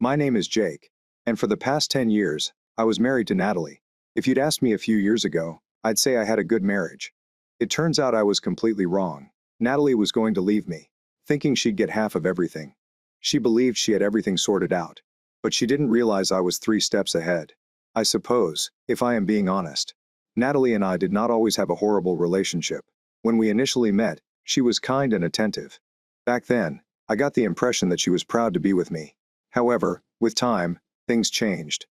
My name is Jake, and for the past 10 years, I was married to Natalie. If you'd asked me a few years ago, I'd say I had a good marriage. It turns out I was completely wrong. Natalie was going to leave me, thinking she'd get half of everything. She believed she had everything sorted out, but she didn't realize I was 3 steps ahead. I suppose, if I am being honest, Natalie and I did not always have a horrible relationship. When we initially met, she was kind and attentive. Back then, I got the impression that she was proud to be with me. However, with time, things changed.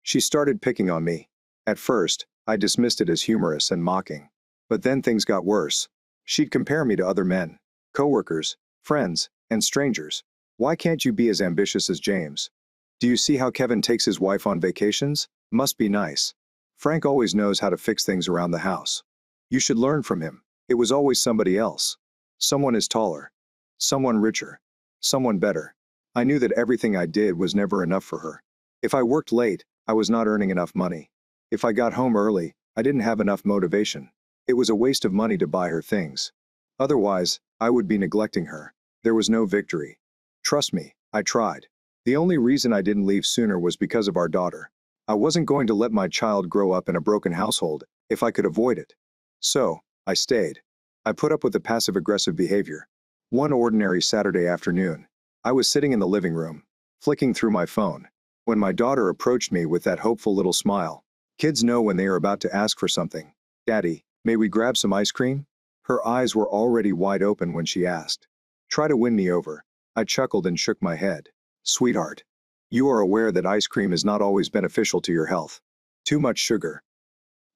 She started picking on me. At first, I dismissed it as humorous and mocking. But then things got worse. She'd compare me to other men, coworkers, friends, and strangers. Why can't you be as ambitious as James? Do you see how Kevin takes his wife on vacations? Must be nice. Frank always knows how to fix things around the house. You should learn from him. It was always somebody else. Someone is taller. Someone richer. Someone better. I knew that everything I did was never enough for her. If I worked late, I was not earning enough money. If I got home early, I didn't have enough motivation. It was a waste of money to buy her things. Otherwise, I would be neglecting her. There was no victory. Trust me, I tried. The only reason I didn't leave sooner was because of our daughter. I wasn't going to let my child grow up in a broken household if I could avoid it. So, I stayed. I put up with the passive-aggressive behavior. One ordinary Saturday afternoon, I was sitting in the living room, flicking through my phone, when my daughter approached me with that hopeful little smile. Kids know when they are about to ask for something. "Daddy, may we grab some ice cream?" Her eyes were already wide open when she asked. "Try to win me over." I chuckled and shook my head. "Sweetheart, you are aware that ice cream is not always beneficial to your health. Too much sugar."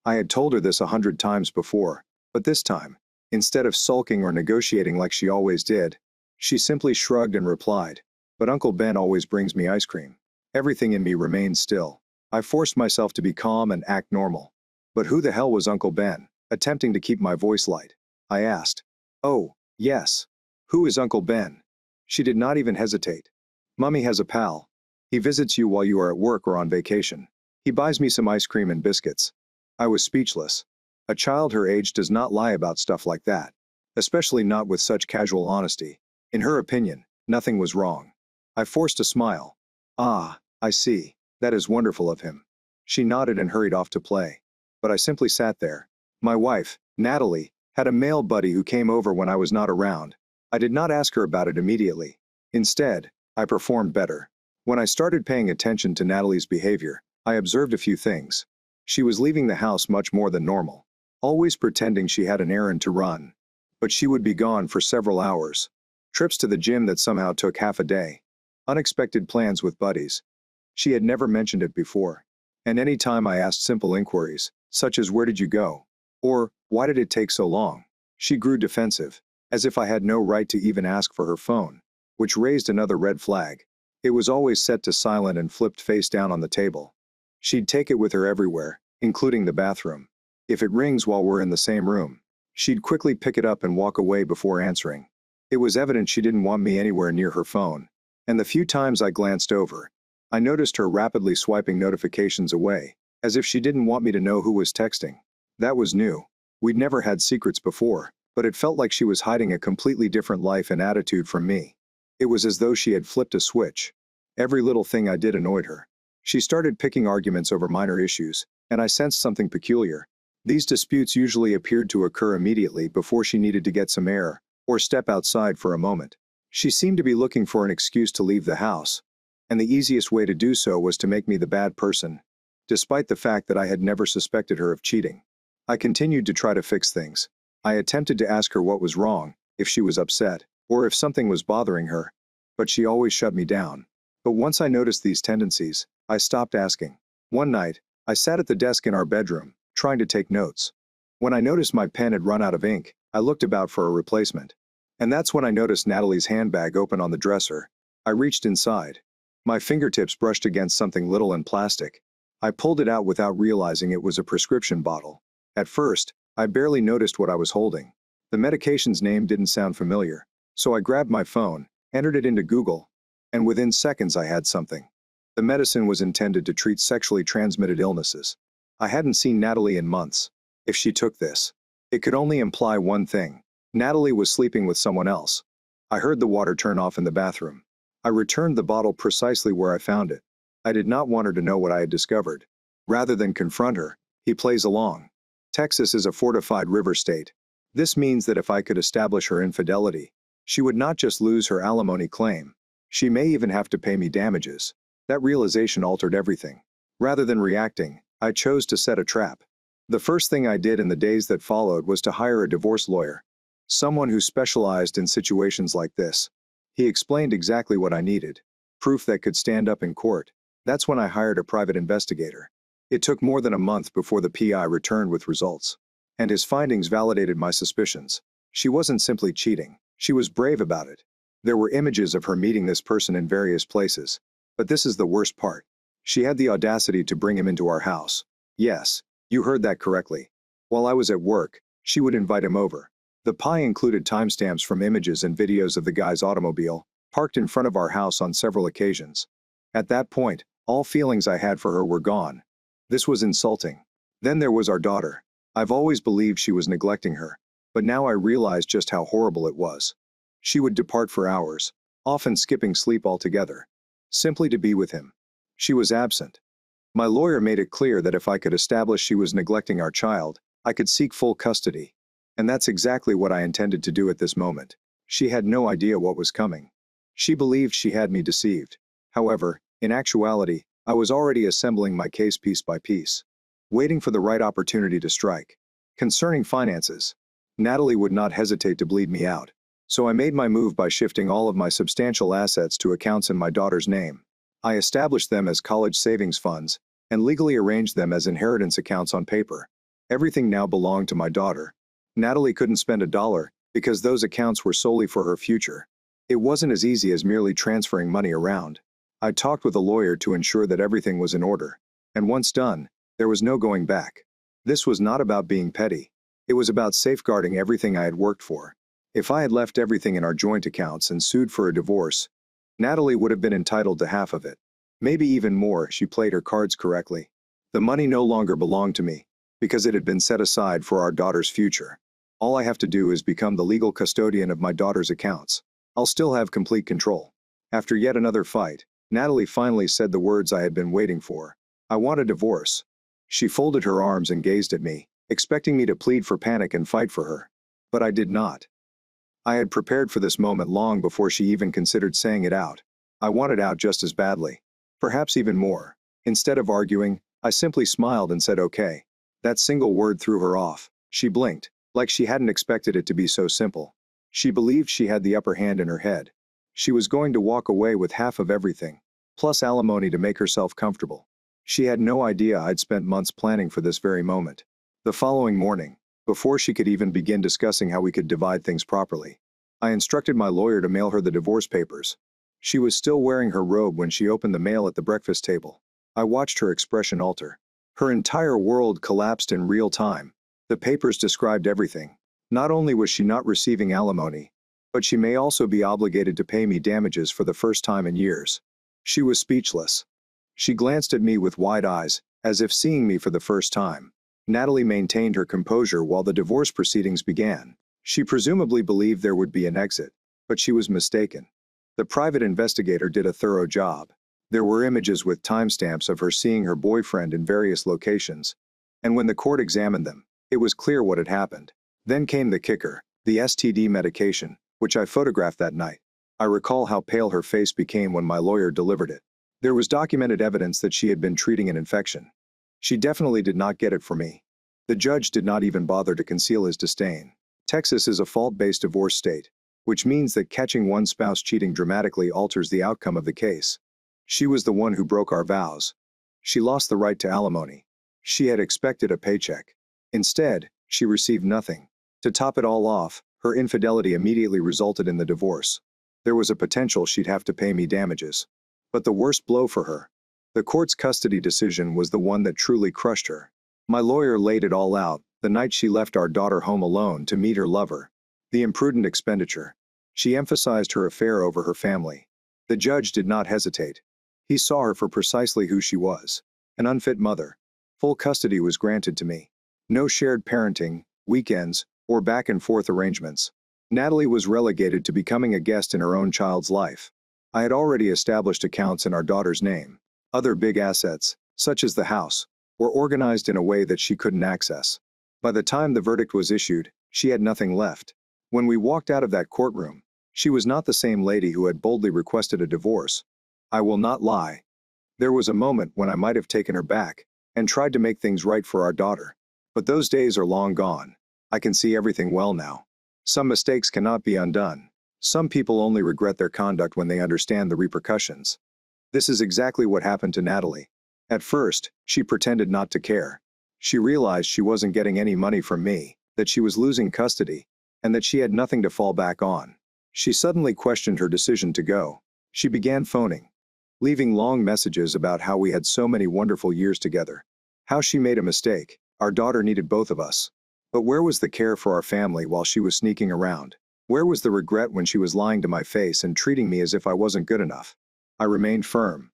I had told her this 100 times before, but this time, instead of sulking or negotiating like she always did, she simply shrugged and replied, "But Uncle Ben always brings me ice cream." Everything in me remained still. I forced myself to be calm and act normal. But who the hell was Uncle Ben? Attempting to keep my voice light, I asked. "Oh, yes. Who is Uncle Ben?" She did not even hesitate. "Mummy has a pal. He visits you while you are at work or on vacation. He buys me some ice cream and biscuits." I was speechless. A child her age does not lie about stuff like that, especially not with such casual honesty. In her opinion, nothing was wrong. I forced a smile. "Ah, I see. That is wonderful of him." She nodded and hurried off to play. But I simply sat there. My wife, Natalie, had a male buddy who came over when I was not around. I did not ask her about it immediately. Instead, I performed better. When I started paying attention to Natalie's behavior, I observed a few things. She was leaving the house much more than normal, always pretending she had an errand to run. But she would be gone for several hours. Trips to the gym that somehow took half a day. Unexpected plans with buddies. She had never mentioned it before. And any time I asked simple inquiries, such as "Where did you go?" or "Why did it take so long?" she grew defensive, as if I had no right to even ask for her phone, which raised another red flag. It was always set to silent and flipped face down on the table. She'd take it with her everywhere, including the bathroom. If it rings while we're in the same room, she'd quickly pick it up and walk away before answering. It was evident she didn't want me anywhere near her phone, and the few times I glanced over, I noticed her rapidly swiping notifications away, as if she didn't want me to know who was texting. That was new. We'd never had secrets before, but it felt like she was hiding a completely different life and attitude from me. It was as though she had flipped a switch. Every little thing I did annoyed her. She started picking arguments over minor issues, and I sensed something peculiar. These disputes usually appeared to occur immediately before she needed to get some air, or step outside for a moment. She seemed to be looking for an excuse to leave the house, and the easiest way to do so was to make me the bad person, despite the fact that I had never suspected her of cheating. I continued to try to fix things. I attempted to ask her what was wrong, if she was upset, or if something was bothering her, but she always shut me down. But once I noticed these tendencies, I stopped asking. One night, I sat at the desk in our bedroom, trying to take notes. When I noticed my pen had run out of ink, I looked about for a replacement. And that's when I noticed Natalie's handbag open on the dresser. I reached inside. My fingertips brushed against something little and plastic. I pulled it out without realizing it was a prescription bottle. At first, I barely noticed what I was holding. The medication's name didn't sound familiar, so I grabbed my phone, entered it into Google, and within seconds I had something. The medicine was intended to treat sexually transmitted illnesses. I hadn't seen Natalie in months. If she took this, it could only imply one thing. Natalie was sleeping with someone else. I heard the water turn off in the bathroom. I returned the bottle precisely where I found it. I did not want her to know what I had discovered. Rather than confront her, he plays along. Texas is a fortified river state. This means that if I could establish her infidelity, she would not just lose her alimony claim. She may even have to pay me damages. That realization altered everything. Rather than reacting, I chose to set a trap. The first thing I did in the days that followed was to hire a divorce lawyer. Someone who specialized in situations like this. He explained exactly what I needed. Proof that could stand up in court. That's when I hired a private investigator. It took more than a month before the PI returned with results. And his findings validated my suspicions. She wasn't simply cheating. She was brave about it. There were images of her meeting this person in various places. But this is the worst part. She had the audacity to bring him into our house. Yes, you heard that correctly. While I was at work, she would invite him over. The pie included timestamps from images and videos of the guy's automobile, parked in front of our house on several occasions. At that point, all feelings I had for her were gone. This was insulting. Then there was our daughter. I've always believed she was neglecting her, but now I realized just how horrible it was. She would depart for hours, often skipping sleep altogether, simply to be with him. She was absent. My lawyer made it clear that if I could establish she was neglecting our child, I could seek full custody. And that's exactly what I intended to do at this moment. She had no idea what was coming. She believed she had me deceived. However, in actuality, I was already assembling my case piece by piece, waiting for the right opportunity to strike. Concerning finances, Natalie would not hesitate to bleed me out. So I made my move by shifting all of my substantial assets to accounts in my daughter's name. I established them as college savings funds and legally arranged them as inheritance accounts on paper. Everything now belonged to my daughter. Natalie couldn't spend a dollar because those accounts were solely for her future. It wasn't as easy as merely transferring money around. I talked with a lawyer to ensure that everything was in order. And once done, there was no going back. This was not about being petty. It was about safeguarding everything I had worked for. If I had left everything in our joint accounts and sued for a divorce, Natalie would have been entitled to half of it. Maybe even more if she played her cards correctly. The money no longer belonged to me, because it had been set aside for our daughter's future. All I have to do is become the legal custodian of my daughter's accounts. I'll still have complete control. After yet another fight, Natalie finally said the words I had been waiting for. I want a divorce. She folded her arms and gazed at me, expecting me to plead for panic and fight for her. But I did not. I had prepared for this moment long before she even considered saying it out. I wanted out just as badly. Perhaps even more. Instead of arguing, I simply smiled and said okay. That single word threw her off. She blinked, like she hadn't expected it to be so simple. She believed she had the upper hand in her head. She was going to walk away with half of everything, plus alimony to make herself comfortable. She had no idea I'd spent months planning for this very moment. The following morning, before she could even begin discussing how we could divide things properly, I instructed my lawyer to mail her the divorce papers. She was still wearing her robe when she opened the mail at the breakfast table. I watched her expression alter. Her entire world collapsed in real time. The papers described everything. Not only was she not receiving alimony, but she may also be obligated to pay me damages for the first time in years. She was speechless. She glanced at me with wide eyes, as if seeing me for the first time. Natalie maintained her composure while the divorce proceedings began. She presumably believed there would be an exit, but she was mistaken. The private investigator did a thorough job. There were images with timestamps of her seeing her boyfriend in various locations, and when the court examined them, it was clear what had happened. Then came the kicker, the STD medication, which I photographed that night. I recall how pale her face became when my lawyer delivered it. There was documented evidence that she had been treating an infection. She definitely did not get it from me. The judge did not even bother to conceal his disdain. Texas is a fault-based divorce state, which means that catching one spouse cheating dramatically alters the outcome of the case. She was the one who broke our vows. She lost the right to alimony. She had expected a paycheck. Instead, she received nothing. To top it all off, her infidelity immediately resulted in the divorce. There was a potential she'd have to pay me damages. But the worst blow for her, the court's custody decision, was the one that truly crushed her. My lawyer laid it all out the night she left our daughter home alone to meet her lover. The imprudent expenditure. She emphasized her affair over her family. The judge did not hesitate. He saw her for precisely who she was, an unfit mother. Full custody was granted to me. No shared parenting, weekends, or back-and-forth arrangements. Natalie was relegated to becoming a guest in her own child's life. I had already established accounts in our daughter's name. Other big assets, such as the house, were organized in a way that she couldn't access. By the time the verdict was issued, she had nothing left. When we walked out of that courtroom, she was not the same lady who had boldly requested a divorce. I will not lie. There was a moment when I might have taken her back and tried to make things right for our daughter. But those days are long gone. I can see everything well now. Some mistakes cannot be undone. Some people only regret their conduct when they understand the repercussions. This is exactly what happened to Natalie. At first, she pretended not to care. She realized she wasn't getting any money from me, that she was losing custody, and that she had nothing to fall back on. She suddenly questioned her decision to go. She began phoning, leaving long messages about how we had so many wonderful years together. How she made a mistake. Our daughter needed both of us. But where was the care for our family while she was sneaking around? Where was the regret when she was lying to my face and treating me as if I wasn't good enough? I remained firm.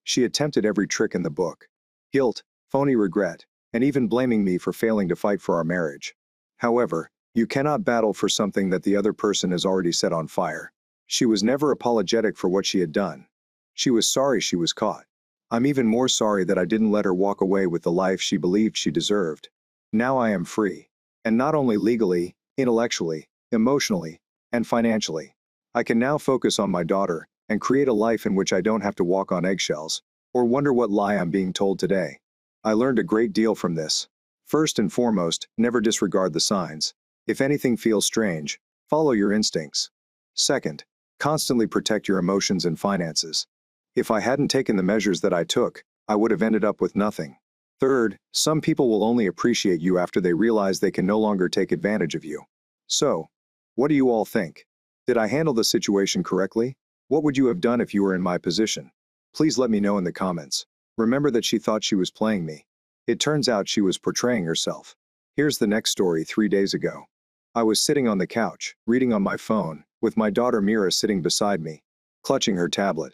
She attempted every trick in the book. Guilt, phony regret, and even blaming me for failing to fight for our marriage. However, you cannot battle for something that the other person has already set on fire. She was never apologetic for what she had done. She was sorry she was caught. I'm even more sorry that I didn't let her walk away with the life she believed she deserved. Now I am free. And not only legally, intellectually, emotionally, and financially. I can now focus on my daughter and create a life in which I don't have to walk on eggshells or wonder what lie I'm being told today. I learned a great deal from this. First and foremost, never disregard the signs. If anything feels strange, follow your instincts. Second, constantly protect your emotions and finances. If I hadn't taken the measures that I took, I would have ended up with nothing. Third, some people will only appreciate you after they realize they can no longer take advantage of you. So, what do you all think? Did I handle the situation correctly? What would you have done if you were in my position? Please let me know in the comments. Remember that she thought she was playing me. It turns out she was portraying herself. Here's the next story 3 days ago. I was sitting on the couch, reading on my phone, with my daughter Mira sitting beside me, clutching her tablet.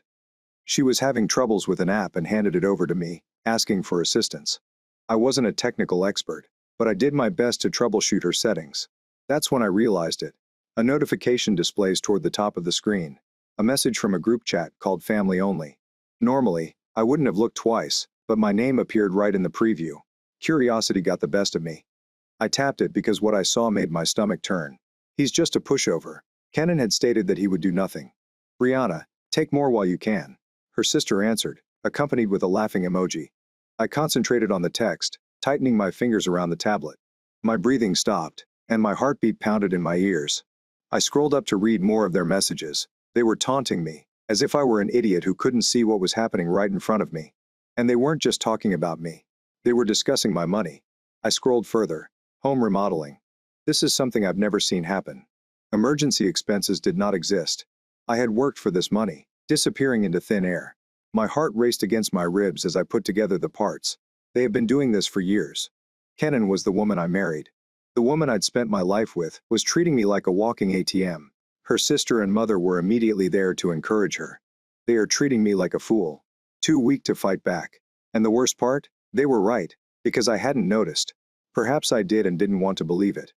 She was having troubles with an app and handed it over to me, asking for assistance. I wasn't a technical expert, but I did my best to troubleshoot her settings. That's when I realized it. A notification displays toward the top of the screen. A message from a group chat called Family Only. Normally, I wouldn't have looked twice, but my name appeared right in the preview. Curiosity got the best of me. I tapped it because what I saw made my stomach turn. He's just a pushover. Kenan had stated that he would do nothing. Brianna, take more while you can. Her sister answered, accompanied with a laughing emoji. I concentrated on the text, tightening my fingers around the tablet. My breathing stopped, and my heartbeat pounded in my ears. I scrolled up to read more of their messages. They were taunting me, as if I were an idiot who couldn't see what was happening right in front of me. And they weren't just talking about me. They were discussing my money. I scrolled further. Home remodeling. This is something I've never seen happen. Emergency expenses did not exist. I had worked for this money, disappearing into thin air. My heart raced against my ribs as I put together the parts. They have been doing this for years. Kenan was the woman I married. The woman I'd spent my life with was treating me like a walking ATM. Her sister and mother were immediately there to encourage her. They are treating me like a fool. Too weak to fight back. And the worst part? They were right, because I hadn't noticed. Perhaps I did and didn't want to believe it.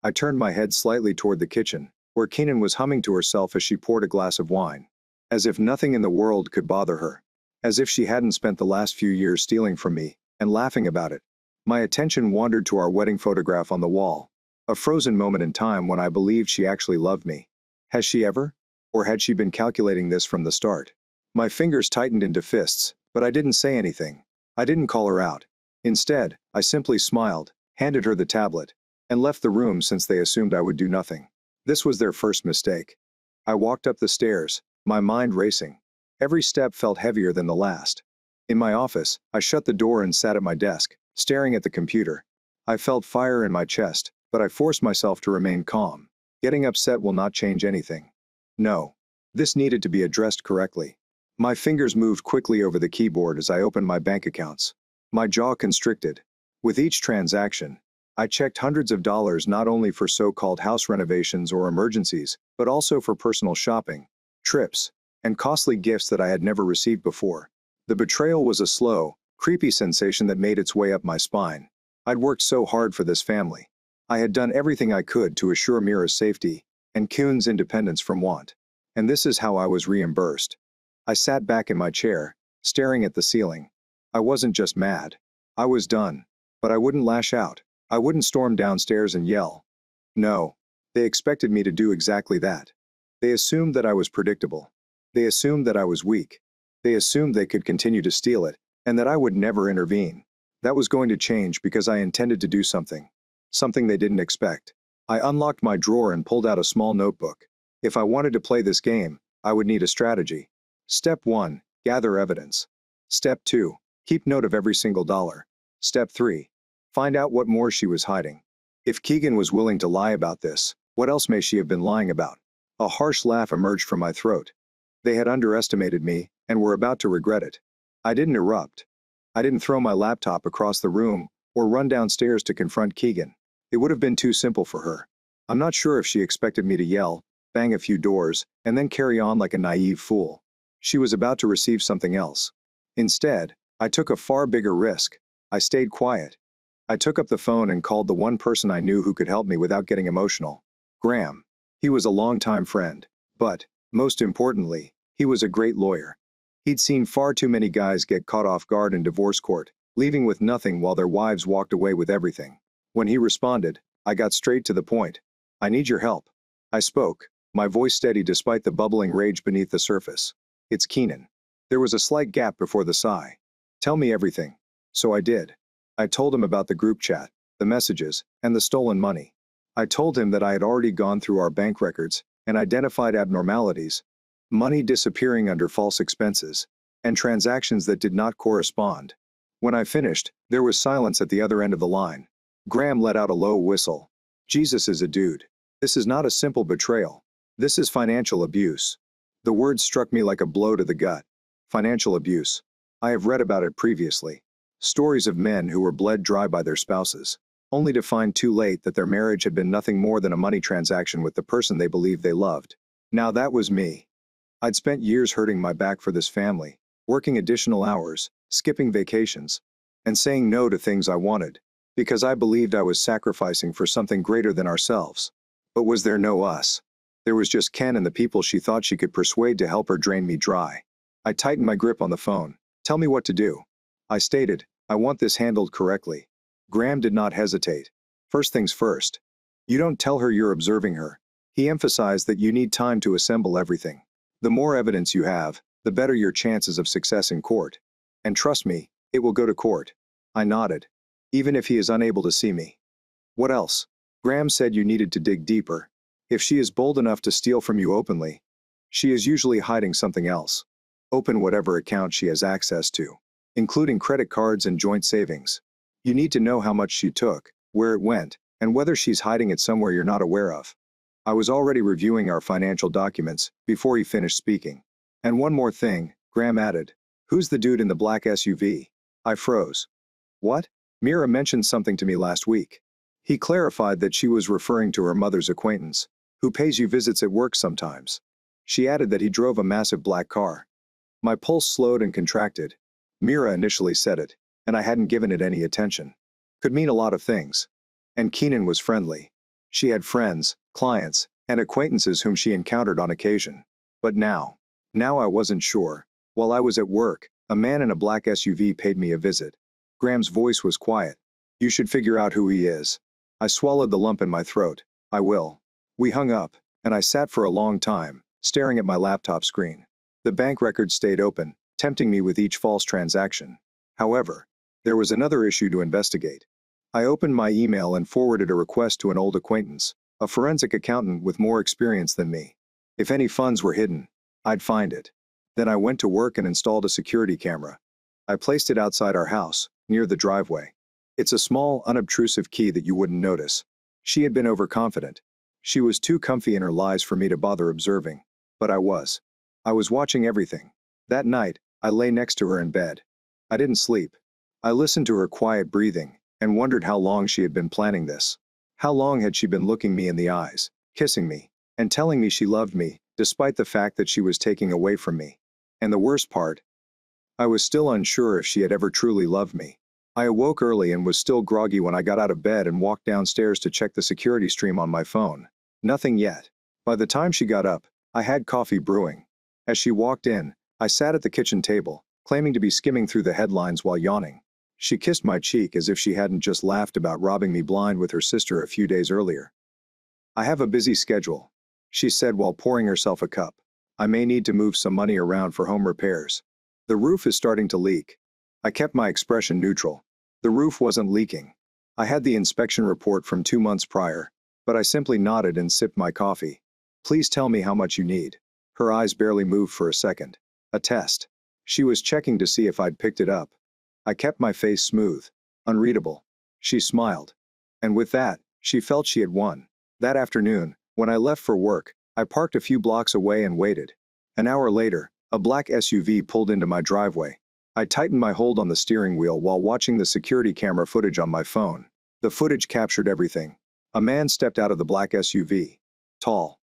I turned my head slightly toward the kitchen, where Kenan was humming to herself as she poured a glass of wine. As if nothing in the world could bother her. As if she hadn't spent the last few years stealing from me and laughing about it. My attention wandered to our wedding photograph on the wall. A frozen moment in time when I believed she actually loved me. Has she ever? Or had she been calculating this from the start? My fingers tightened into fists, but I didn't say anything. I didn't call her out. Instead, I simply smiled, handed her the tablet, and left the room since they assumed I would do nothing. This was their first mistake. I walked up the stairs, my mind racing. Every step felt heavier than the last. In my office, I shut the door and sat at my desk, staring at the computer. I felt fire in my chest, but I forced myself to remain calm. Getting upset will not change anything. No. This needed to be addressed correctly. My fingers moved quickly over the keyboard as I opened my bank accounts. My jaw constricted. With each transaction, I checked hundreds of dollars not only for so-called house renovations or emergencies, but also for personal shopping, trips, and costly gifts that I had never received before. The betrayal was a slow, creepy sensation that made its way up my spine. I'd worked so hard for this family. I had done everything I could to assure Mira's safety and Kuhn's independence from want. And this is how I was reimbursed. I sat back in my chair, staring at the ceiling. I wasn't just mad. I was done. But I wouldn't lash out. I wouldn't storm downstairs and yell. No. They expected me to do exactly that. They assumed that I was predictable. They assumed that I was weak. They assumed they could continue to steal it, and that I would never intervene. That was going to change because I intended to do something. Something they didn't expect. I unlocked my drawer and pulled out a small notebook. If I wanted to play this game, I would need a strategy. Step 1, gather evidence. Step 2, keep note of every single dollar. Step 3, find out what more she was hiding. If Keegan was willing to lie about this, what else may she have been lying about? A harsh laugh emerged from my throat. They had underestimated me and were about to regret it. I didn't erupt. I didn't throw my laptop across the room or run downstairs to confront Keegan. It would have been too simple for her. I'm not sure if she expected me to yell, bang a few doors, and then carry on like a naive fool. She was about to receive something else. Instead, I took a far bigger risk. I stayed quiet. I took up the phone and called the one person I knew who could help me without getting emotional. Graham. He was a longtime friend, but, most importantly, he was a great lawyer. He'd seen far too many guys get caught off guard in divorce court, leaving with nothing while their wives walked away with everything. When he responded, I got straight to the point. I need your help. I spoke, my voice steady despite the bubbling rage beneath the surface. It's Keenan. There was a slight gap before the sigh. Tell me everything. So I did. I told him about the group chat, the messages, and the stolen money. I told him that I had already gone through our bank records and identified abnormalities, money disappearing under false expenses, and transactions that did not correspond. When I finished, there was silence at the other end of the line. Graham let out a low whistle. Jesus is a dude. This is not a simple betrayal. This is financial abuse. The word struck me like a blow to the gut. Financial abuse. I have read about it previously. Stories of men who were bled dry by their spouses, only to find too late that their marriage had been nothing more than a money transaction with the person they believed they loved. Now that was me. I'd spent years hurting my back for this family, working additional hours, skipping vacations, and saying no to things I wanted, because I believed I was sacrificing for something greater than ourselves. But was there no us? There was just Ken and the people she thought she could persuade to help her drain me dry. I tightened my grip on the phone. Tell me what to do. I stated, I want this handled correctly. Graham did not hesitate. First things first. You don't tell her you're observing her. He emphasized that you need time to assemble everything. The more evidence you have, the better your chances of success in court. And trust me, it will go to court. I nodded. Even if he is unable to see me. What else? Graham said you needed to dig deeper. If she is bold enough to steal from you openly, she is usually hiding something else. Open whatever account she has access to, including credit cards and joint savings. You need to know how much she took, where it went, and whether she's hiding it somewhere you're not aware of. I was already reviewing our financial documents before he finished speaking. And one more thing, Graham added. Who's the dude in the black SUV? I froze. What? Mira mentioned something to me last week. He clarified that she was referring to her mother's acquaintance, who pays you visits at work sometimes. She added that he drove a massive black car. My pulse slowed and contracted. Mira initially said it, and I hadn't given it any attention. Could mean a lot of things. And Keenan was friendly. She had friends, clients, and acquaintances whom she encountered on occasion. But now I wasn't sure. While I was at work, a man in a black SUV paid me a visit. Graham's voice was quiet. You should figure out who he is. I swallowed the lump in my throat. I will. We hung up, and I sat for a long time, staring at my laptop screen. The bank records stayed open, tempting me with each false transaction. However, there was another issue to investigate. I opened my email and forwarded a request to an old acquaintance, a forensic accountant with more experience than me. If any funds were hidden, I'd find it. Then I went to work and installed a security camera. I placed it outside our house, near the driveway. It's a small, unobtrusive key that you wouldn't notice. She had been overconfident. She was too comfy in her lies for me to bother observing. But I was. I was watching everything. That night, I lay next to her in bed. I didn't sleep. I listened to her quiet breathing and wondered how long she had been planning this. How long had she been looking me in the eyes, kissing me, and telling me she loved me, despite the fact that she was taking away from me. And the worst part, I was still unsure if she had ever truly loved me. I awoke early and was still groggy when I got out of bed and walked downstairs to check the security stream on my phone. Nothing yet. By the time she got up, I had coffee brewing. As she walked in, I sat at the kitchen table, claiming to be skimming through the headlines while yawning. She kissed my cheek as if she hadn't just laughed about robbing me blind with her sister a few days earlier. I have a busy schedule, she said while pouring herself a cup. I may need to move some money around for home repairs. The roof is starting to leak. I kept my expression neutral. The roof wasn't leaking. I had the inspection report from 2 months prior, but I simply nodded and sipped my coffee. Please tell me how much you need. Her eyes barely moved for a second. A test. She was checking to see if I'd picked it up. I kept my face smooth, unreadable. She smiled. And with that, she felt she had won. That afternoon, when I left for work, I parked a few blocks away and waited. An hour later, a black SUV pulled into my driveway. I tightened my hold on the steering wheel while watching the security camera footage on my phone. The footage captured everything. A man stepped out of the black SUV. Tall.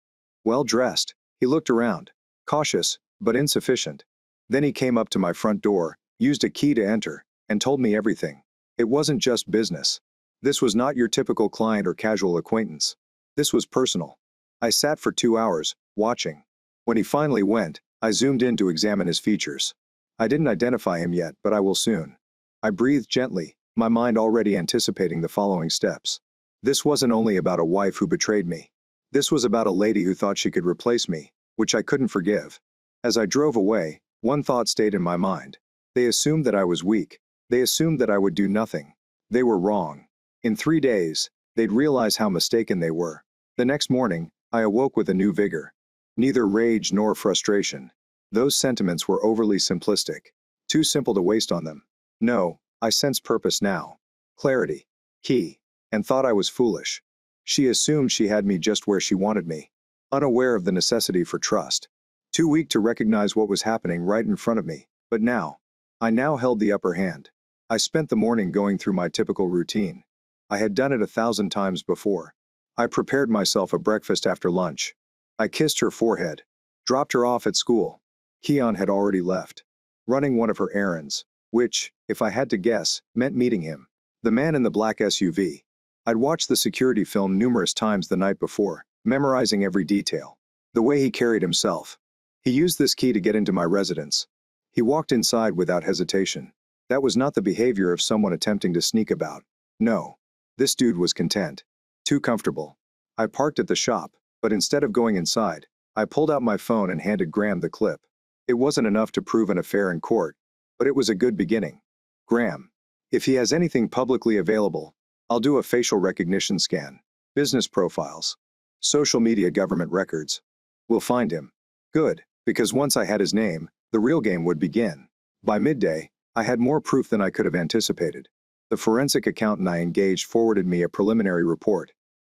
Well-dressed. He looked around. Cautious, but insufficient. Then he came up to my front door, used a key to enter, and told me everything. It wasn't just business. This was not your typical client or casual acquaintance. This was personal. I sat for 2 hours, watching. When he finally went, I zoomed in to examine his features. I didn't identify him yet, but I will soon. I breathed gently, my mind already anticipating the following steps. This wasn't only about a wife who betrayed me. This was about a lady who thought she could replace me, which I couldn't forgive. As I drove away, one thought stayed in my mind. They assumed that I was weak. They assumed that I would do nothing. They were wrong. In 3 days, they'd realize how mistaken they were. The next morning, I awoke with a new vigor. Neither rage nor frustration. Those sentiments were overly simplistic. Too simple to waste on them. No, I sense purpose now. Clarity. Key. And thought I was foolish. She assumed she had me just where she wanted me. Unaware of the necessity for trust. Too weak to recognize what was happening right in front of me. But now, I now held the upper hand. I spent the morning going through my typical routine. I had done it 1,000 times before. I prepared myself a breakfast after lunch. I kissed her forehead. Dropped her off at school. Keon had already left. Running one of her errands, which, if I had to guess, meant meeting him. The man in the black SUV. I'd watched the security film numerous times the night before, memorizing every detail. The way he carried himself. He used this key to get into my residence. He walked inside without hesitation. That was not the behavior of someone attempting to sneak about. No. This dude was content. Too comfortable. I parked at the shop, but instead of going inside, I pulled out my phone and handed Graham the clip. It wasn't enough to prove an affair in court, but it was a good beginning. Graham. If he has anything publicly available, I'll do a facial recognition scan. Business profiles. Social media government records. We'll find him. Good, because once I had his name, the real game would begin. By midday, I had more proof than I could have anticipated. The forensic accountant I engaged forwarded me a preliminary report.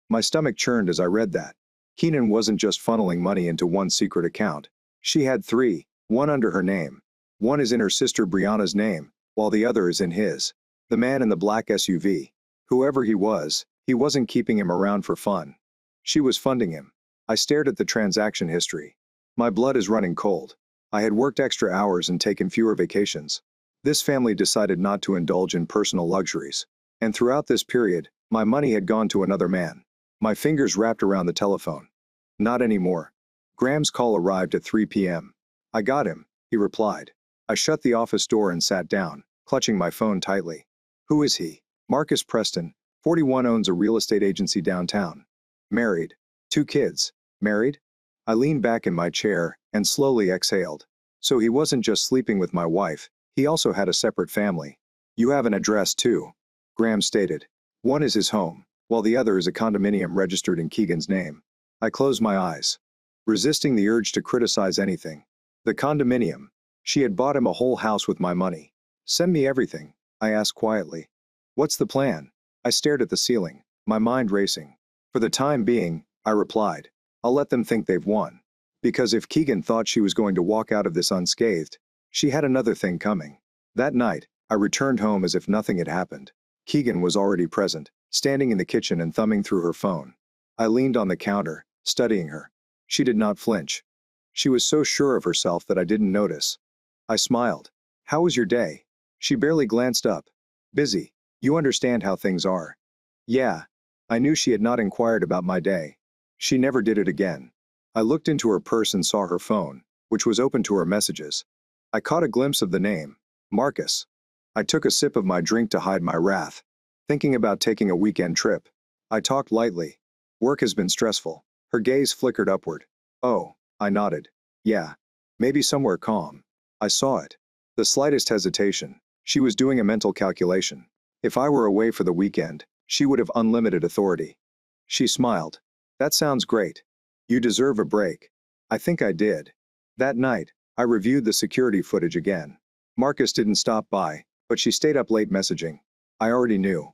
My stomach churned as I read that. Keenan wasn't just funneling money into one secret account. She had 3, one under her name. One is in her sister Brianna's name, while the other is in his. The man in the black SUV. Whoever he wasn't keeping him around for fun. She was funding him. I stared at the transaction history. My blood is running cold. I had worked extra hours and taken fewer vacations. This family decided not to indulge in personal luxuries. And throughout this period, my money had gone to another man. My fingers wrapped around the telephone. Not anymore. Graham's call arrived at 3 p.m. I got him, he replied. I shut the office door and sat down, clutching my phone tightly. Who is he? Marcus Preston, 41, owns a real estate agency downtown. Married. 2 kids. Married? I leaned back in my chair and slowly exhaled. So he wasn't just sleeping with my wife, he also had a separate family. You have an address too, Graham stated. One is his home, while the other is a condominium registered in Keegan's name. I closed my eyes, resisting the urge to criticize anything. The condominium. She had bought him a whole house with my money. Send me everything, I asked quietly. What's the plan? I stared at the ceiling, my mind racing. For the time being, I replied, I'll let them think they've won. Because if Keegan thought she was going to walk out of this unscathed, she had another thing coming. That night, I returned home as if nothing had happened. Keegan was already present, standing in the kitchen and thumbing through her phone. I leaned on the counter, studying her. She did not flinch. She was so sure of herself that I didn't notice. I smiled. How was your day? She barely glanced up. Busy. You understand how things are. Yeah. I knew she had not inquired about my day. She never did it again. I looked into her purse and saw her phone, which was open to her messages. I caught a glimpse of the name, Marcus. I took a sip of my drink to hide my wrath, thinking about taking a weekend trip. I talked lightly. Work has been stressful. Her gaze flickered upward. Oh, I nodded. Yeah. Maybe somewhere calm. I saw it. The slightest hesitation. She was doing a mental calculation. If I were away for the weekend, she would have unlimited authority. She smiled. That sounds great. You deserve a break. I think I did. That night, I reviewed the security footage again. Marcus didn't stop by, but she stayed up late messaging. I already knew.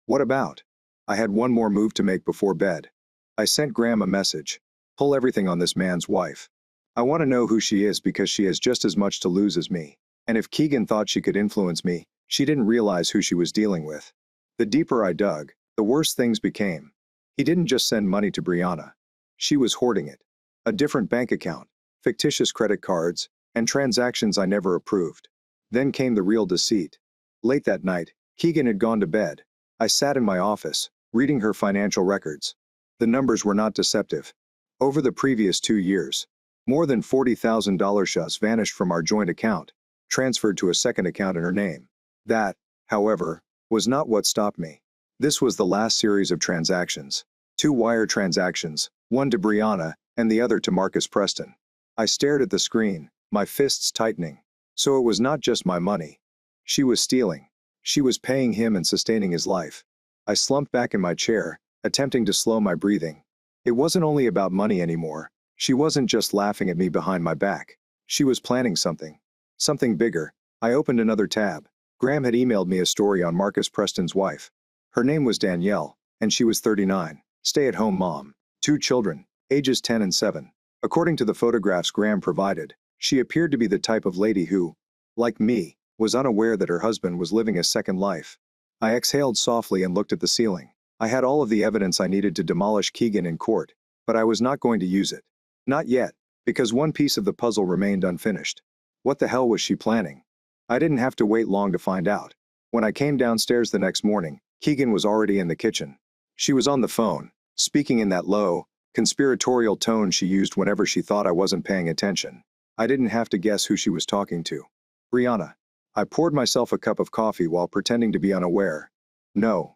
What about? I had one more move to make before bed. I sent Graham a message. Pull everything on this man's wife. I want to know who she is because she has just as much to lose as me. And if Keegan thought she could influence me, she didn't realize who she was dealing with. The deeper I dug, the worse things became. He didn't just send money to Brianna. She was hoarding it. A different bank account, fictitious credit cards, and transactions I never approved. Then came the real deceit. Late that night, Keegan had gone to bed. I sat in my office, reading her financial records. The numbers were not deceptive. Over the previous 2 years, more than $40,000 just vanished from our joint account, transferred to a second account in her name. That, however, was not what stopped me. This was the last series of transactions. 2 wire transactions, one to Brianna and the other to Marcus Preston. I stared at the screen, my fists tightening. So it was not just my money. She was stealing. She was paying him and sustaining his life. I slumped back in my chair, attempting to slow my breathing. It wasn't only about money anymore. She wasn't just laughing at me behind my back. She was planning something. Something bigger. I opened another tab. Graham had emailed me a story on Marcus Preston's wife. Her name was Danielle, and she was 39, stay-at-home mom, 2 children, ages 10 and 7. According to the photographs Graham provided, she appeared to be the type of lady who, like me, was unaware that her husband was living a second life. I exhaled softly and looked at the ceiling. I had all of the evidence I needed to demolish Keegan in court, but I was not going to use it. Not yet, because one piece of the puzzle remained unfinished. What the hell was she planning? I didn't have to wait long to find out. When I came downstairs the next morning, Keegan was already in the kitchen. She was on the phone, speaking in that low, conspiratorial tone she used whenever she thought I wasn't paying attention. I didn't have to guess who she was talking to. Brianna. I poured myself a cup of coffee while pretending to be unaware. No.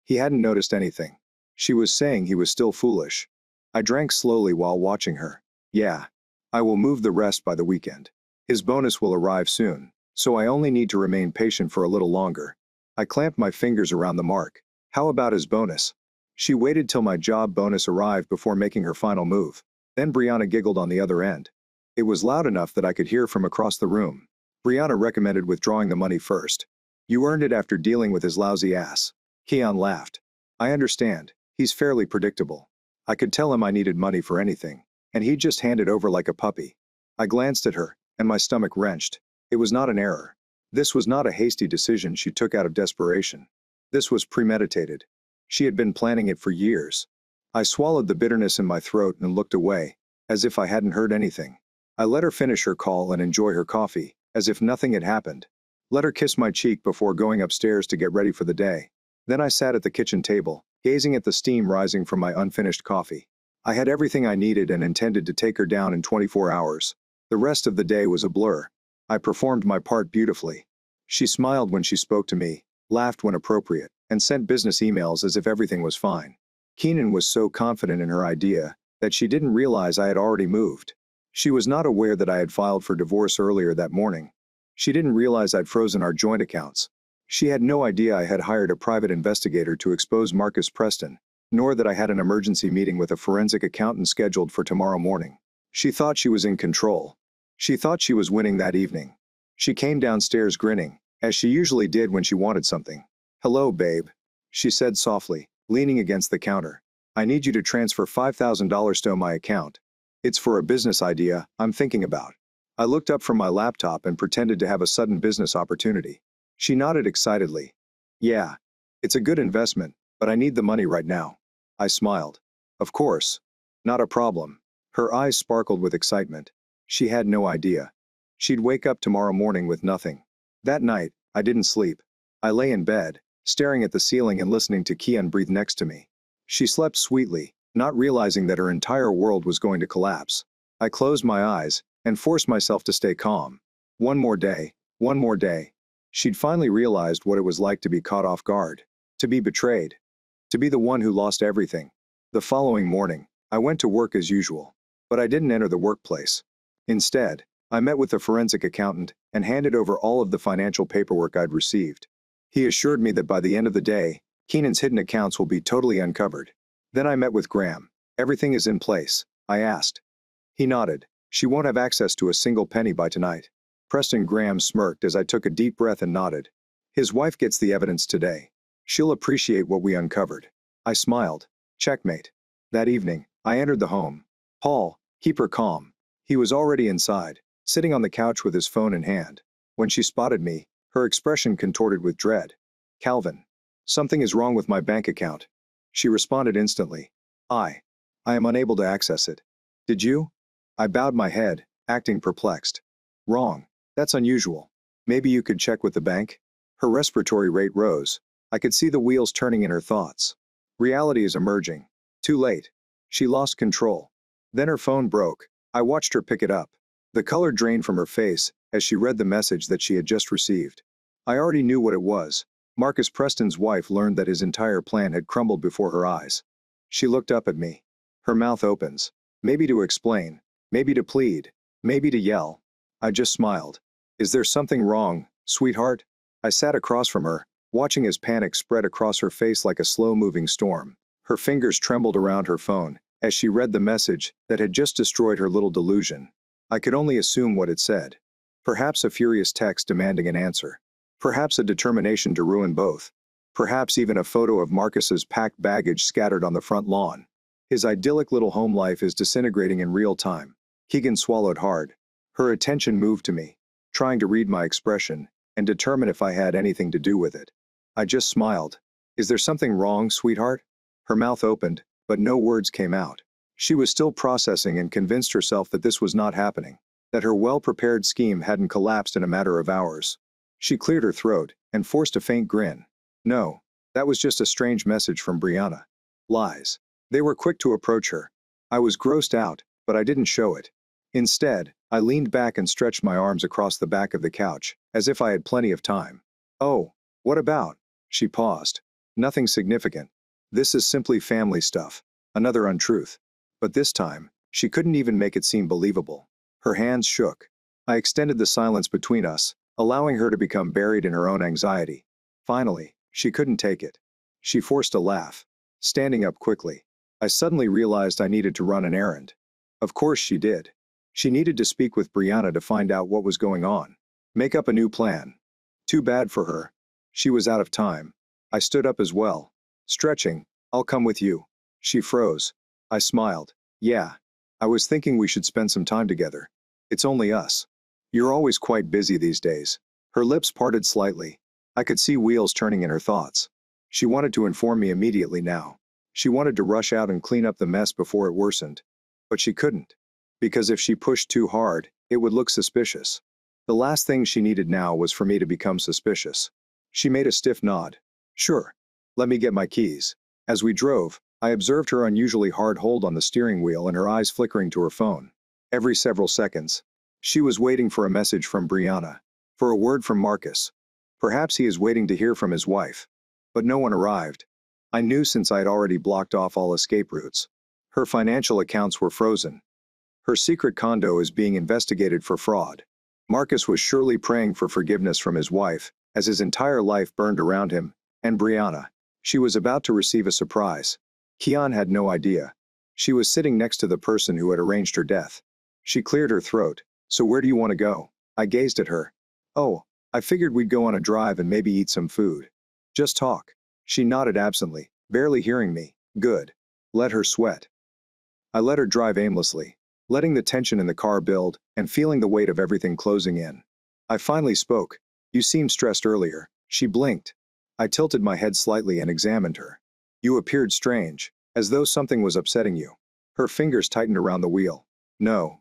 He hadn't noticed anything. She was saying he was still foolish. I drank slowly while watching her. Yeah. I will move the rest by the weekend. His bonus will arrive soon, so I only need to remain patient for a little longer. I clamped my fingers around the mark. How about his bonus? She waited till my job bonus arrived before making her final move. Then Brianna giggled on the other end. It was loud enough that I could hear from across the room. Brianna recommended withdrawing the money first. You earned it after dealing with his lousy ass. Keon laughed. I understand. He's fairly predictable. I could tell him I needed money for anything, and he'd just hand it over like a puppy. I glanced at her, and my stomach wrenched. It was not an error. This was not a hasty decision she took out of desperation. This was premeditated. She had been planning it for years. I swallowed the bitterness in my throat and looked away, as if I hadn't heard anything. I let her finish her call and enjoy her coffee, as if nothing had happened. Let her kiss my cheek before going upstairs to get ready for the day. Then I sat at the kitchen table, gazing at the steam rising from my unfinished coffee. I had everything I needed and intended to take her down in 24 hours. The rest of the day was a blur. I performed my part beautifully. She smiled when she spoke to me, laughed when appropriate, and sent business emails as if everything was fine. Keenan was so confident in her idea that she didn't realize I had already moved. She was not aware that I had filed for divorce earlier that morning. She didn't realize I'd frozen our joint accounts. She had no idea I had hired a private investigator to expose Marcus Preston, nor that I had an emergency meeting with a forensic accountant scheduled for tomorrow morning. She thought she was in control. She thought she was winning that evening. She came downstairs grinning, as she usually did when she wanted something. Hello, babe, she said softly, leaning against the counter. I need you to transfer $5,000 to my account. It's for a business idea I'm thinking about. I looked up from my laptop and pretended to have a sudden business opportunity. She nodded excitedly. Yeah, it's a good investment, but I need the money right now. I smiled. Of course. Not a problem. Her eyes sparkled with excitement. She had no idea. She'd wake up tomorrow morning with nothing. That night, I didn't sleep. I lay in bed, staring at the ceiling and listening to Kian breathe next to me. She slept sweetly, not realizing that her entire world was going to collapse. I closed my eyes, and forced myself to stay calm. One more day, one more day. She'd finally realized what it was like to be caught off guard, to be betrayed, to be the one who lost everything. The following morning, I went to work as usual, but I didn't enter the workplace. Instead, I met with the forensic accountant and handed over all of the financial paperwork I'd received. He assured me that by the end of the day, Keenan's hidden accounts will be totally uncovered. Then I met with Graham. Everything is in place, I asked. He nodded. She won't have access to a single penny by tonight. Preston Graham smirked as I took a deep breath and nodded. His wife gets the evidence today. She'll appreciate what we uncovered. I smiled. Checkmate. That evening, I entered the home. Paul, keep her calm. He was already inside, sitting on the couch with his phone in hand. When she spotted me, her expression contorted with dread. Calvin. Something is wrong with my bank account. She responded instantly. I am unable to access it. Did you? I bowed my head, acting perplexed. Wrong. That's unusual. Maybe you could check with the bank? Her respiratory rate rose. I could see the wheels turning in her thoughts. Reality is emerging. Too late. She lost control. Then her phone broke. I watched her pick it up. The color drained from her face as she read the message that she had just received. I already knew what it was. Marcus Preston's wife learned that his entire plan had crumbled before her eyes. She looked up at me. Her mouth opens. Maybe to explain. Maybe to plead. Maybe to yell. I just smiled. Is there something wrong, sweetheart? I sat across from her, watching as panic spread across her face like a slow-moving storm. Her fingers trembled around her phone as she read the message that had just destroyed her little delusion. I could only assume what it said. Perhaps a furious text demanding an answer. Perhaps a determination to ruin both. Perhaps even a photo of Marcus's packed baggage scattered on the front lawn. His idyllic little home life is disintegrating in real time. Keegan swallowed hard. Her attention moved to me, trying to read my expression and determine if I had anything to do with it. I just smiled. Is there something wrong, sweetheart? Her mouth opened, but no words came out. She was still processing and convinced herself that this was not happening, that her well-prepared scheme hadn't collapsed in a matter of hours. She cleared her throat and forced a faint grin. No, that was just a strange message from Brianna. Lies. They were quick to approach her. I was grossed out, but I didn't show it. Instead, I leaned back and stretched my arms across the back of the couch, as if I had plenty of time. Oh, what about? She paused. Nothing significant. This is simply family stuff. Another untruth. But this time, she couldn't even make it seem believable. Her hands shook. I extended the silence between us, allowing her to become buried in her own anxiety. Finally, she couldn't take it. She forced a laugh. Standing up quickly, I suddenly realized I needed to run an errand. Of course she did. She needed to speak with Brianna to find out what was going on. Make up a new plan. Too bad for her. She was out of time. I stood up as well. Stretching. I'll come with you. She froze. I smiled. Yeah. I was thinking we should spend some time together. It's only us. You're always quite busy these days. Her lips parted slightly. I could see wheels turning in her thoughts. She wanted to inform me immediately now. She wanted to rush out and clean up the mess before it worsened. But she couldn't. Because if she pushed too hard, it would look suspicious. The last thing she needed now was for me to become suspicious. She made a stiff nod. Sure. Let me get my keys. As we drove, I observed her unusually hard hold on the steering wheel and her eyes flickering to her phone. Every several seconds, she was waiting for a message from Brianna, for a word from Marcus. Perhaps he is waiting to hear from his wife. But no one arrived. I knew since I had already blocked off all escape routes. Her financial accounts were frozen. Her secret condo is being investigated for fraud. Marcus was surely praying for forgiveness from his wife, as his entire life burned around him, and Brianna. She was about to receive a surprise. Kian had no idea. She was sitting next to the person who had arranged her death. She cleared her throat. So where do you want to go? I gazed at her. Oh, I figured we'd go on a drive and maybe eat some food. Just talk. She nodded absently, barely hearing me. Good. Let her sweat. I let her drive aimlessly, letting the tension in the car build and feeling the weight of everything closing in. I finally spoke. You seemed stressed earlier. She blinked. I tilted my head slightly and examined her. You appeared strange, as though something was upsetting you. Her fingers tightened around the wheel. No.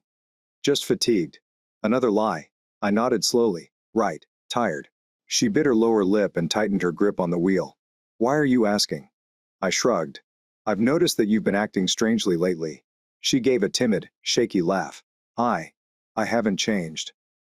Just fatigued. Another lie. I nodded slowly. Right. Tired. She bit her lower lip and tightened her grip on the wheel. Why are you asking? I shrugged. I've noticed that you've been acting strangely lately. She gave a timid, shaky laugh. I haven't changed.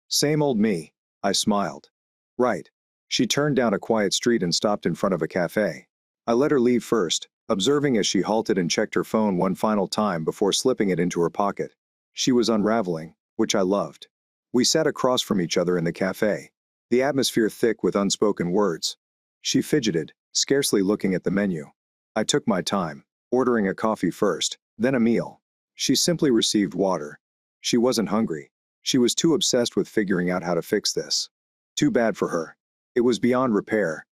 Same old me. I smiled. Right. She turned down a quiet street and stopped in front of a cafe. I let her leave first, observing as she halted and checked her phone one final time before slipping it into her pocket. She was unraveling, which I loved. We sat across from each other in the cafe, the atmosphere thick with unspoken words. She fidgeted, scarcely looking at the menu. I took my time, ordering a coffee first, then a meal. She simply received water. She wasn't hungry. She was too obsessed with figuring out how to fix this. Too bad for her. It was beyond repair.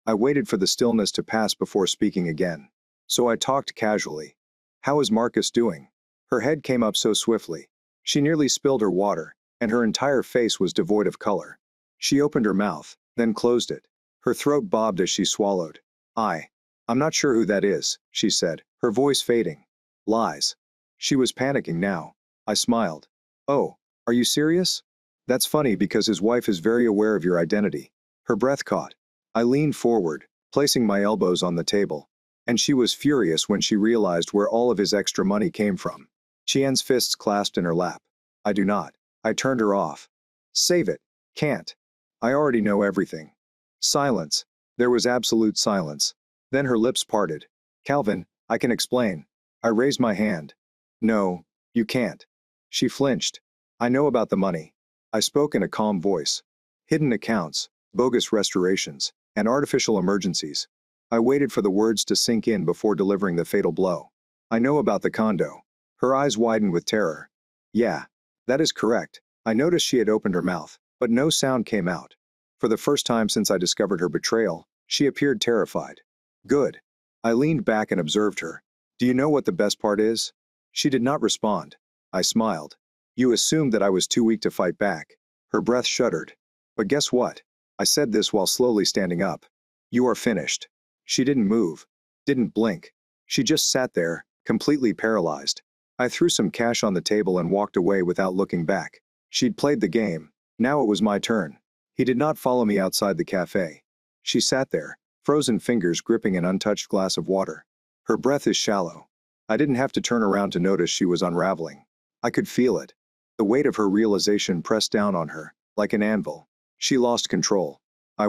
I waited for the stillness to pass before speaking again. So I talked casually. How is Marcus doing? Her head came up so swiftly. She nearly spilled her water, and her entire face was devoid of color. She opened her mouth, then closed it. Her throat bobbed as she swallowed. I'm not sure who that is, she said, her voice fading. Lies. She was panicking now. I smiled. Oh, are you serious? That's funny because his wife is very aware of your identity. Her breath caught. I leaned forward, placing my elbows on the table. And she was furious when she realized where all of his extra money came from. Chien's fists clasped in her lap. I do not. I turned her off. Save it. Can't. I already know everything. Silence. There was absolute silence. Then her lips parted. Calvin, I can explain. I raised my hand. No, you can't. She flinched. I know about the money. I spoke in a calm voice. Hidden accounts, bogus restorations, and artificial emergencies. I waited for the words to sink in before delivering the fatal blow. I know about the condo. Her eyes widened with terror. Yeah, that is correct. I noticed she had opened her mouth, but no sound came out. For the first time since I discovered her betrayal, she appeared terrified. Good. I leaned back and observed her. Do you know what the best part is? She did not respond. I smiled. You assumed that I was too weak to fight back. Her breath shuddered. But guess what? I said this while slowly standing up. You are finished. She didn't move. Didn't blink. She just sat there, completely paralyzed. I threw some cash on the table and walked away without looking back. She'd played the game. Now it was my turn. He did not follow me outside the cafe. She sat there, frozen fingers gripping an untouched glass of water. Her breath is shallow. I didn't have to turn around to notice she was unraveling. I could feel it. The weight of her realization pressed down on her, like an anvil. She lost control. I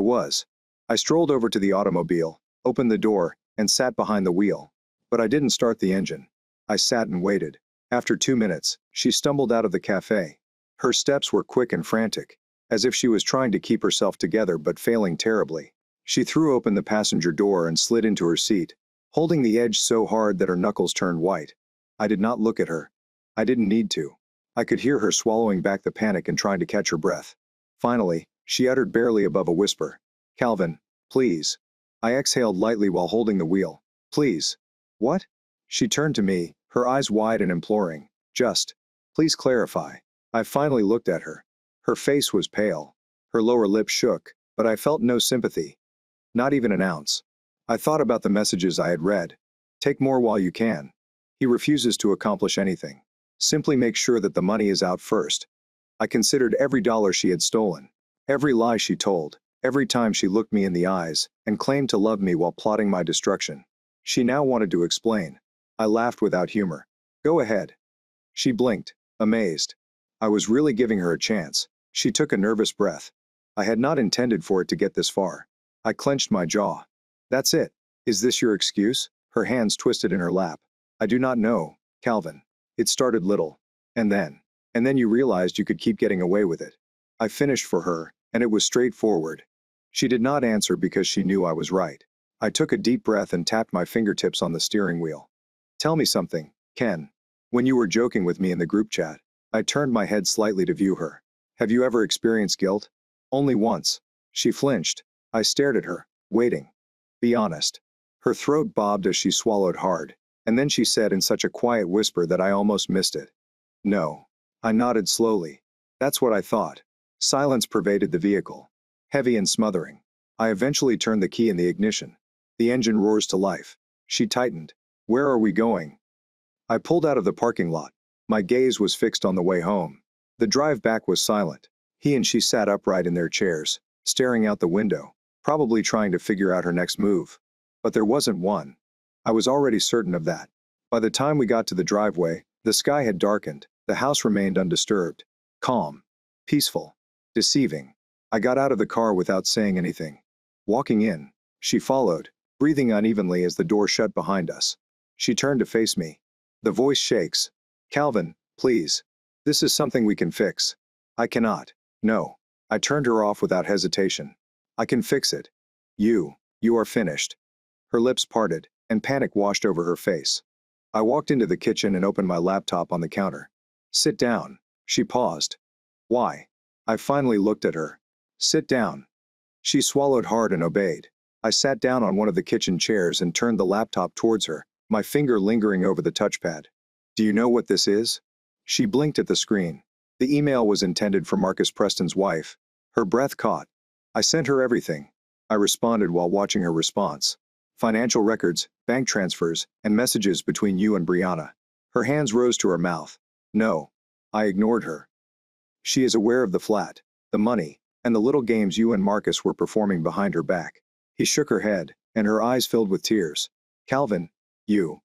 strolled over to the automobile, opened the door, and sat behind the wheel. But I didn't start the engine. I sat and waited. After 2 minutes, she stumbled out of the cafe. Her steps were quick and frantic, as if she was trying to keep herself together but failing terribly. She threw open the passenger door and slid into her seat, holding the edge so hard that her knuckles turned white. I did not look at her. I didn't need to. I could hear her swallowing back the panic and trying to catch her breath. Finally, she uttered barely above a whisper, Calvin, please. I exhaled lightly while holding the wheel. Please. What? She turned to me, her eyes wide and imploring. Please clarify. I finally looked at her. Her face was pale. Her lower lip shook, but I felt no sympathy. Not even an ounce. I thought about the messages I had read. Take more while you can. He refuses to accomplish anything. Simply make sure that the money is out first. I considered every dollar she had stolen, every lie she told, every time she looked me in the eyes and claimed to love me while plotting my destruction. She now wanted to explain. I laughed without humor. Go ahead. She blinked, amazed. I was really giving her a chance. She took a nervous breath. I had not intended for it to get this far. I clenched my jaw. That's it. Is this your excuse? Her hands twisted in her lap. I do not know, Calvin. It started little. And then you realized you could keep getting away with it. I finished for her, and it was straightforward. She did not answer because she knew I was right. I took a deep breath and tapped my fingertips on the steering wheel. Tell me something, Ken. When you were joking with me in the group chat, I turned my head slightly to view her. Have you ever experienced guilt? Only once. She flinched. I stared at her, waiting. Be honest. Her throat bobbed as she swallowed hard, and then she said in such a quiet whisper that I almost missed it. No. I nodded slowly. That's what I thought. Silence pervaded the vehicle, heavy and smothering. I eventually turned the key in the ignition. The engine roars to life. She tightened. Where are we going? I pulled out of the parking lot. My gaze was fixed on the way home. The drive back was silent. He and she sat upright in their chairs, staring out the window, probably trying to figure out her next move. But there wasn't one. I was already certain of that. By the time we got to the driveway, the sky had darkened. The house remained undisturbed. Calm. Peaceful. Deceiving. I got out of the car without saying anything. Walking in, she followed, breathing unevenly as the door shut behind us. She turned to face me. The voice shakes. Calvin, please. This is something we can fix. I cannot. No. I turned her off without hesitation. I can fix it. You are finished. Her lips parted, and panic washed over her face. I walked into the kitchen and opened my laptop on the counter. Sit down. She paused. Why? I finally looked at her. Sit down. She swallowed hard and obeyed. I sat down on one of the kitchen chairs and turned the laptop towards her, my finger lingering over the touchpad. Do you know what this is? She blinked at the screen. The email was intended for Marcus Preston's wife. Her breath caught. I sent her everything. I responded while watching her response. Financial records, bank transfers, and messages between you and Brianna. Her hands rose to her mouth. No. I ignored her. She is aware of the flat, the money, and the little games you and Marcus were performing behind her back. He shook her head, and her eyes filled with tears. Calvin, you.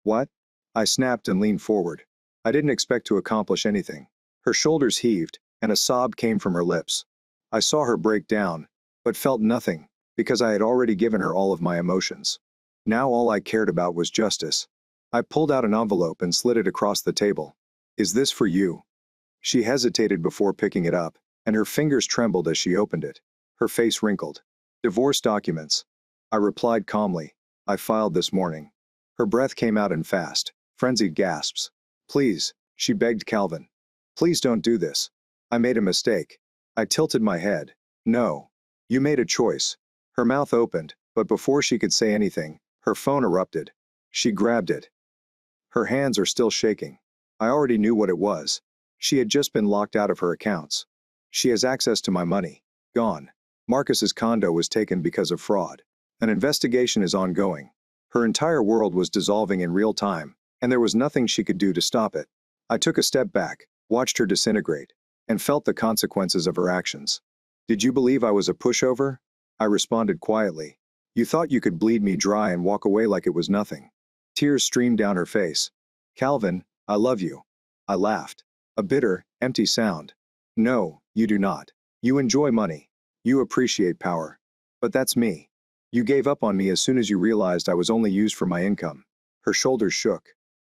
What? I snapped and leaned forward. I didn't expect to accomplish anything. Her shoulders heaved, and a sob came from her lips. I saw her break down, but felt nothing, because I had already given her all of my emotions. Now all I cared about was justice. I pulled out an envelope and slid it across the table. Is this for you? She hesitated before picking it up, and her fingers trembled as she opened it. Her face wrinkled. Divorce documents. I replied calmly. I filed this morning. Her breath came out in fast, frenzied gasps. Please, she begged Calvin. Please don't do this. I made a mistake. I tilted my head. No. You made a choice. Her mouth opened, but before she could say anything, her phone erupted. She grabbed it. Her hands are still shaking. I already knew what it was. She had just been locked out of her accounts. She has access to my money. Gone. Marcus's condo was taken because of fraud. An investigation is ongoing. Her entire world was dissolving in real time, and there was nothing she could do to stop it. I took a step back, watched her disintegrate, and felt the consequences of her actions. Did you believe I was a pushover? I responded quietly. You thought you could bleed me dry and walk away like it was nothing. Tears streamed down her face. Calvin, I love you. I laughed. A bitter, empty sound. No, you do not. You enjoy money. You appreciate power. But that's me. You gave up on me as soon as you realized I was only used for my income. Her shoulders shook.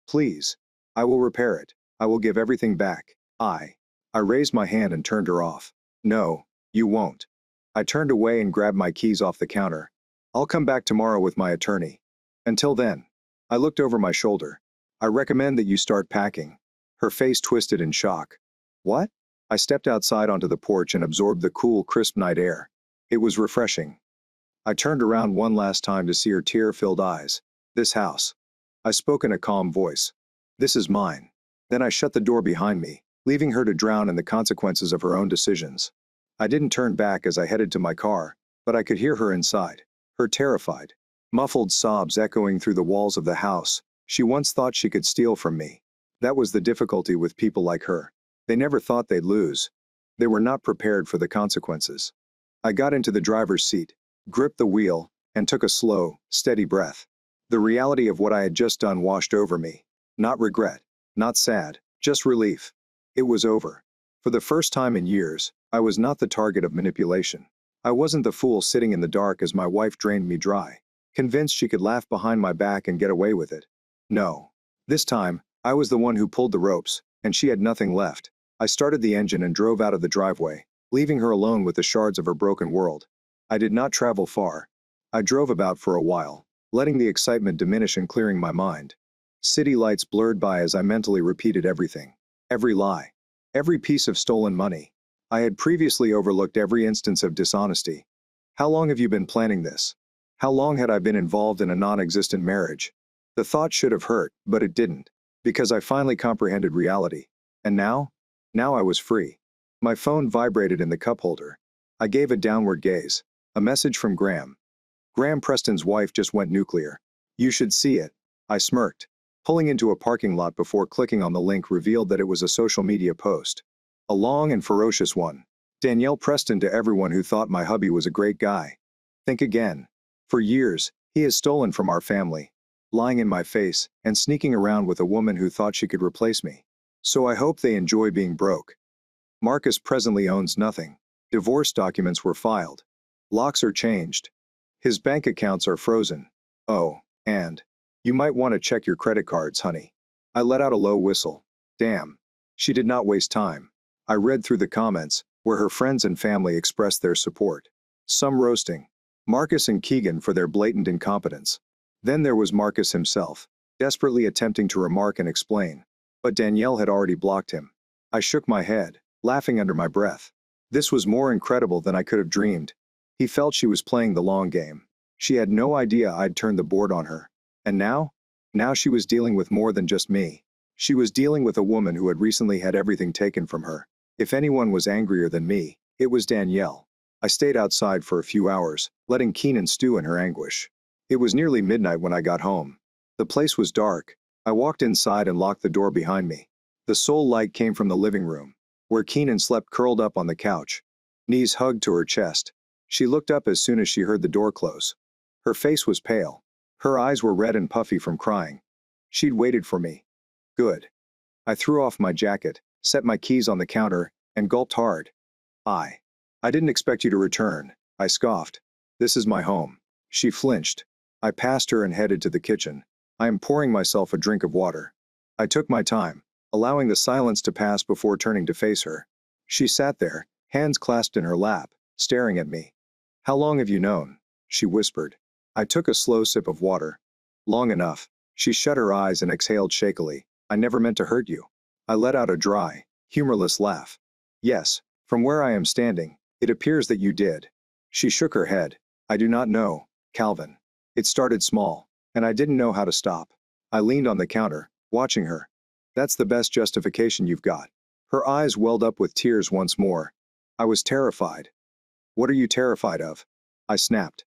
Please. I will repair it. I will give everything back. I raised my hand and turned her off. No, you won't. I turned away and grabbed my keys off the counter. I'll come back tomorrow with my attorney. Until then. I looked over my shoulder. I recommend that you start packing. Her face twisted in shock. What? I stepped outside onto the porch and absorbed the cool, crisp night air. It was refreshing. I turned around one last time to see her tear-filled eyes. This house. I spoke in a calm voice. This is mine. Then I shut the door behind me, leaving her to drown in the consequences of her own decisions. I didn't turn back as I headed to my car, but I could hear her inside, her terrified, muffled sobs echoing through the walls of the house she once thought she could steal from me. That was the difficulty with people like her. They never thought they'd lose. They were not prepared for the consequences. I got into the driver's seat, gripped the wheel, and took a slow, steady breath. The reality of what I had just done washed over me. Not regret, not sad, just relief. It was over. For the first time in years, I was not the target of manipulation. I wasn't the fool sitting in the dark as my wife drained me dry, convinced she could laugh behind my back and get away with it. No. This time, I was the one who pulled the ropes, and she had nothing left. I started the engine and drove out of the driveway, leaving her alone with the shards of her broken world. I did not travel far. I drove about for a while, letting the excitement diminish and clearing my mind. City lights blurred by as I mentally repeated everything. Every lie. Every piece of stolen money. I had previously overlooked every instance of dishonesty. How long have you been planning this? How long had I been involved in a non-existent marriage? The thought should have hurt, but it didn't, because I finally comprehended reality. And now? Now I was free. My phone vibrated in the cup holder. I gave a downward gaze. A message from Graham. Graham Preston's wife just went nuclear. You should see it. I smirked. Pulling into a parking lot before clicking on the link revealed that it was a social media post. A long and ferocious one. Danielle Preston to everyone who thought my hubby was a great guy. Think again. For years, he has stolen from our family, lying in my face and sneaking around with a woman who thought she could replace me. So I hope they enjoy being broke. Marcus presently owns nothing. Divorce documents were filed. Locks are changed. His bank accounts are frozen. Oh, and you might want to check your credit cards, honey. I let out a low whistle. Damn. She did not waste time. I read through the comments, where her friends and family expressed their support. Some roasting Marcus and Keegan for their blatant incompetence. Then there was Marcus himself, desperately attempting to remark and explain. But Danielle had already blocked him. I shook my head, laughing under my breath. This was more incredible than I could have dreamed. He felt she was playing the long game. She had no idea I'd turned the board on her. And now? Now she was dealing with more than just me. She was dealing with a woman who had recently had everything taken from her. If anyone was angrier than me, it was Danielle. I stayed outside for a few hours, letting Keenan stew in her anguish. It was nearly midnight when I got home. The place was dark. I walked inside and locked the door behind me. The sole light came from the living room, where Keenan slept curled up on the couch, knees hugged to her chest. She looked up as soon as she heard the door close. Her face was pale. Her eyes were red and puffy from crying. She'd waited for me. Good. I threw off my jacket, set my keys on the counter, and gulped hard. I didn't expect you to return, I scoffed. This is my home. She flinched. I passed her and headed to the kitchen. I am pouring myself a drink of water. I took my time, allowing the silence to pass before turning to face her. She sat there, hands clasped in her lap, staring at me. How long have you known? She whispered. I took a slow sip of water. Long enough. She shut her eyes and exhaled shakily. I never meant to hurt you. I let out a dry, humorless laugh. Yes, from where I am standing, it appears that you did. She shook her head. I do not know, Calvin. It started small, and I didn't know how to stop. I leaned on the counter, watching her. That's the best justification you've got. Her eyes welled up with tears once more. I was terrified. What are you terrified of? I snapped.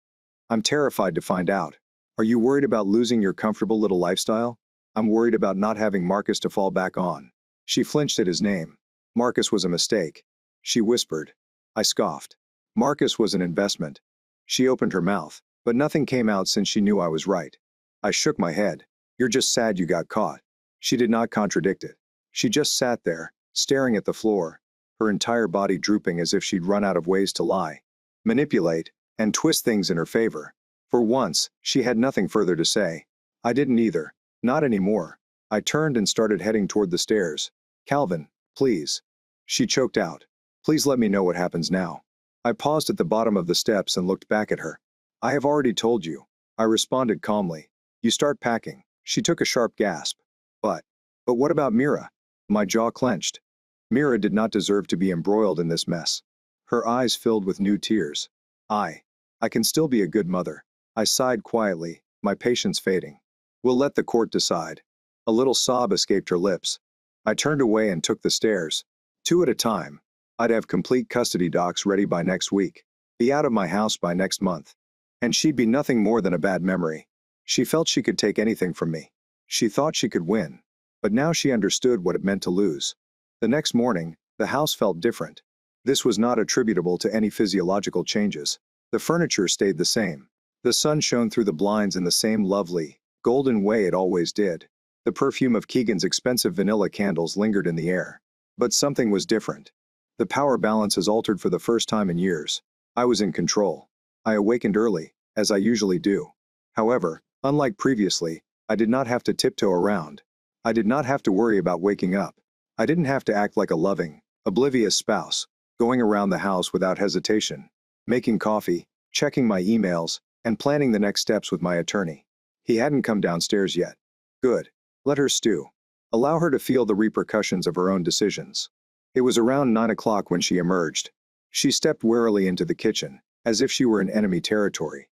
I'm terrified to find out. Are you worried about losing your comfortable little lifestyle? I'm worried about not having Marcus to fall back on. She flinched at his name. Marcus was a mistake. She whispered. I scoffed. Marcus was an investment. She opened her mouth, but nothing came out since she knew I was right. I shook my head. You're just sad you got caught. She did not contradict it. She just sat there, staring at the floor, her entire body drooping as if she'd run out of ways to lie, manipulate, and twist things in her favor. For once, she had nothing further to say. I didn't either. Not anymore. I turned and started heading toward the stairs. Calvin, please. She choked out. Please let me know what happens now. I paused at the bottom of the steps and looked back at her. I have already told you. I responded calmly. You start packing. She took a sharp gasp. But what about Mira? My jaw clenched. Mira did not deserve to be embroiled in this mess. Her eyes filled with new tears. I can still be a good mother. I sighed quietly, my patience fading. We'll let the court decide. A little sob escaped her lips. I turned away and took the stairs. 2 at a time. I'd have complete custody docs ready by next week. Be out of my house by next month. And she'd be nothing more than a bad memory. She felt she could take anything from me. She thought she could win. But now she understood what it meant to lose. The next morning, the house felt different. This was not attributable to any physiological changes. The furniture stayed the same. The sun shone through the blinds in the same lovely, golden way it always did. The perfume of Keegan's expensive vanilla candles lingered in the air. But something was different. The power balances altered for the first time in years. I was in control. I awakened early, as I usually do. However, unlike previously, I did not have to tiptoe around. I did not have to worry about waking up. I didn't have to act like a loving, oblivious spouse, going around the house without hesitation, making coffee, checking my emails, and planning the next steps with my attorney. He hadn't come downstairs yet. Good. Let her stew. Allow her to feel the repercussions of her own decisions. It was around 9 o'clock when she emerged. She stepped warily into the kitchen, as if she were in enemy territory.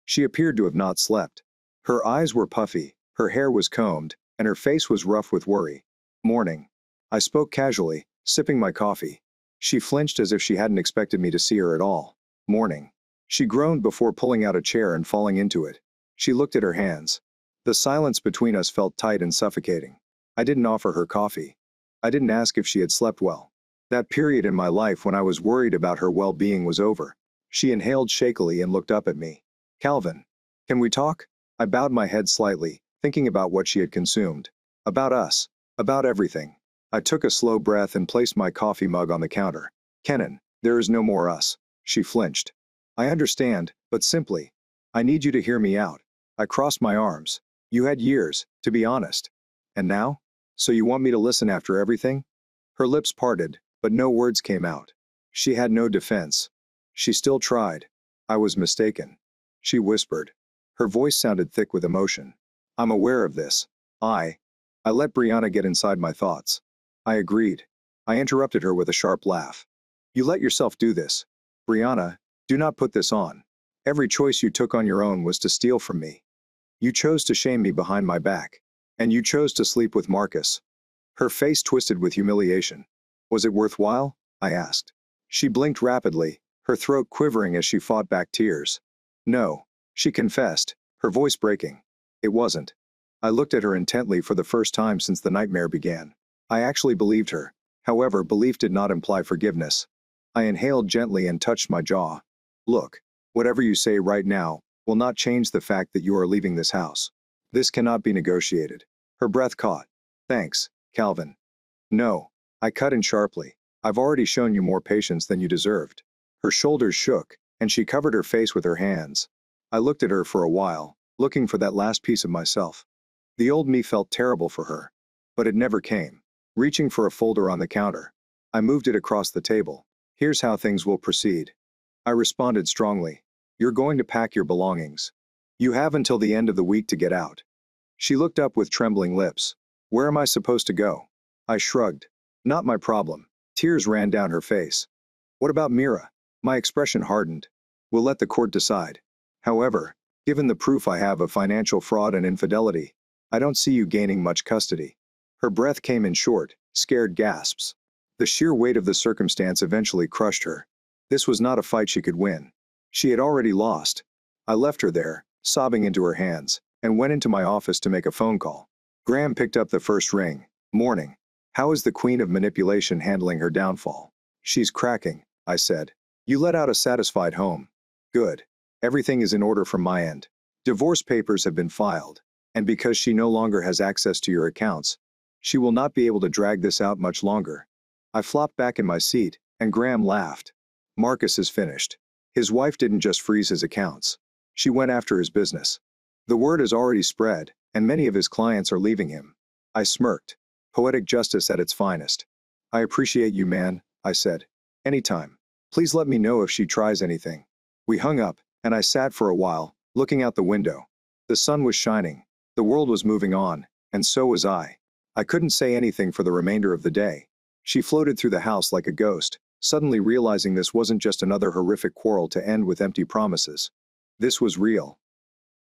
She appeared to have not slept. Her eyes were puffy, her hair was combed, and her face was rough with worry. Morning. I spoke casually, sipping my coffee. She flinched as if she hadn't expected me to see her at all. Morning. She groaned before pulling out a chair and falling into it. She looked at her hands. The silence between us felt tight and suffocating. I didn't offer her coffee. I didn't ask if she had slept well. That period in my life when I was worried about her well-being was over. She inhaled shakily and looked up at me. Calvin, can we talk? I bowed my head slightly, thinking about what she had consumed. About us. About everything. I took a slow breath and placed my coffee mug on the counter. Kenan, there is no more us. She flinched. I understand, but simply, I need you to hear me out. I crossed my arms. You had years, to be honest. And now? So you want me to listen after everything? Her lips parted, but no words came out. She had no defense. She still tried. I was mistaken. She whispered. Her voice sounded thick with emotion. I'm aware of this. I let Brianna get inside my thoughts. I agreed. I interrupted her with a sharp laugh. You let yourself do this. Brianna, do not put this on. Every choice you took on your own was to steal from me. You chose to shame me behind my back. And you chose to sleep with Marcus. Her face twisted with humiliation. Was it worthwhile? I asked. She blinked rapidly, her throat quivering as she fought back tears. No, she confessed, her voice breaking. It wasn't. I looked at her intently for the first time since the nightmare began. I actually believed her. However, belief did not imply forgiveness. I inhaled gently and touched my jaw. Look, whatever you say right now will not change the fact that you are leaving this house. This cannot be negotiated. Her breath caught. Thanks, Calvin. No, I cut in sharply. I've already shown you more patience than you deserved. Her shoulders shook, and she covered her face with her hands. I looked at her for a while, looking for that last piece of myself. The old me felt terrible for her. But it never came. Reaching for a folder on the counter, I moved it across the table. Here's how things will proceed. I responded strongly. You're going to pack your belongings. You have until the end of the week to get out. She looked up with trembling lips. Where am I supposed to go? I shrugged. Not my problem. Tears ran down her face. What about Mira? My expression hardened. We'll let the court decide. However, given the proof I have of financial fraud and infidelity, I don't see you gaining much custody. Her breath came in short, scared gasps. The sheer weight of the circumstance eventually crushed her. This was not a fight she could win. She had already lost. I left her there, sobbing into her hands, and went into my office to make a phone call. Graham picked up the first ring. Morning. How is the queen of manipulation handling her downfall? She's cracking, I said. You let out a satisfied home. Good. Everything is in order from my end. Divorce papers have been filed, and because she no longer has access to your accounts, she will not be able to drag this out much longer. I flopped back in my seat, and Graham laughed. Marcus is finished. His wife didn't just freeze his accounts. She went after his business. The word has already spread, and many of his clients are leaving him. I smirked. Poetic justice at its finest. I appreciate you, man, I said. Anytime. Please let me know if she tries anything. We hung up, and I sat for a while, looking out the window. The sun was shining. The world was moving on, and so was I. I couldn't say anything for the remainder of the day. She floated through the house like a ghost, suddenly realizing this wasn't just another horrific quarrel to end with empty promises. This was real.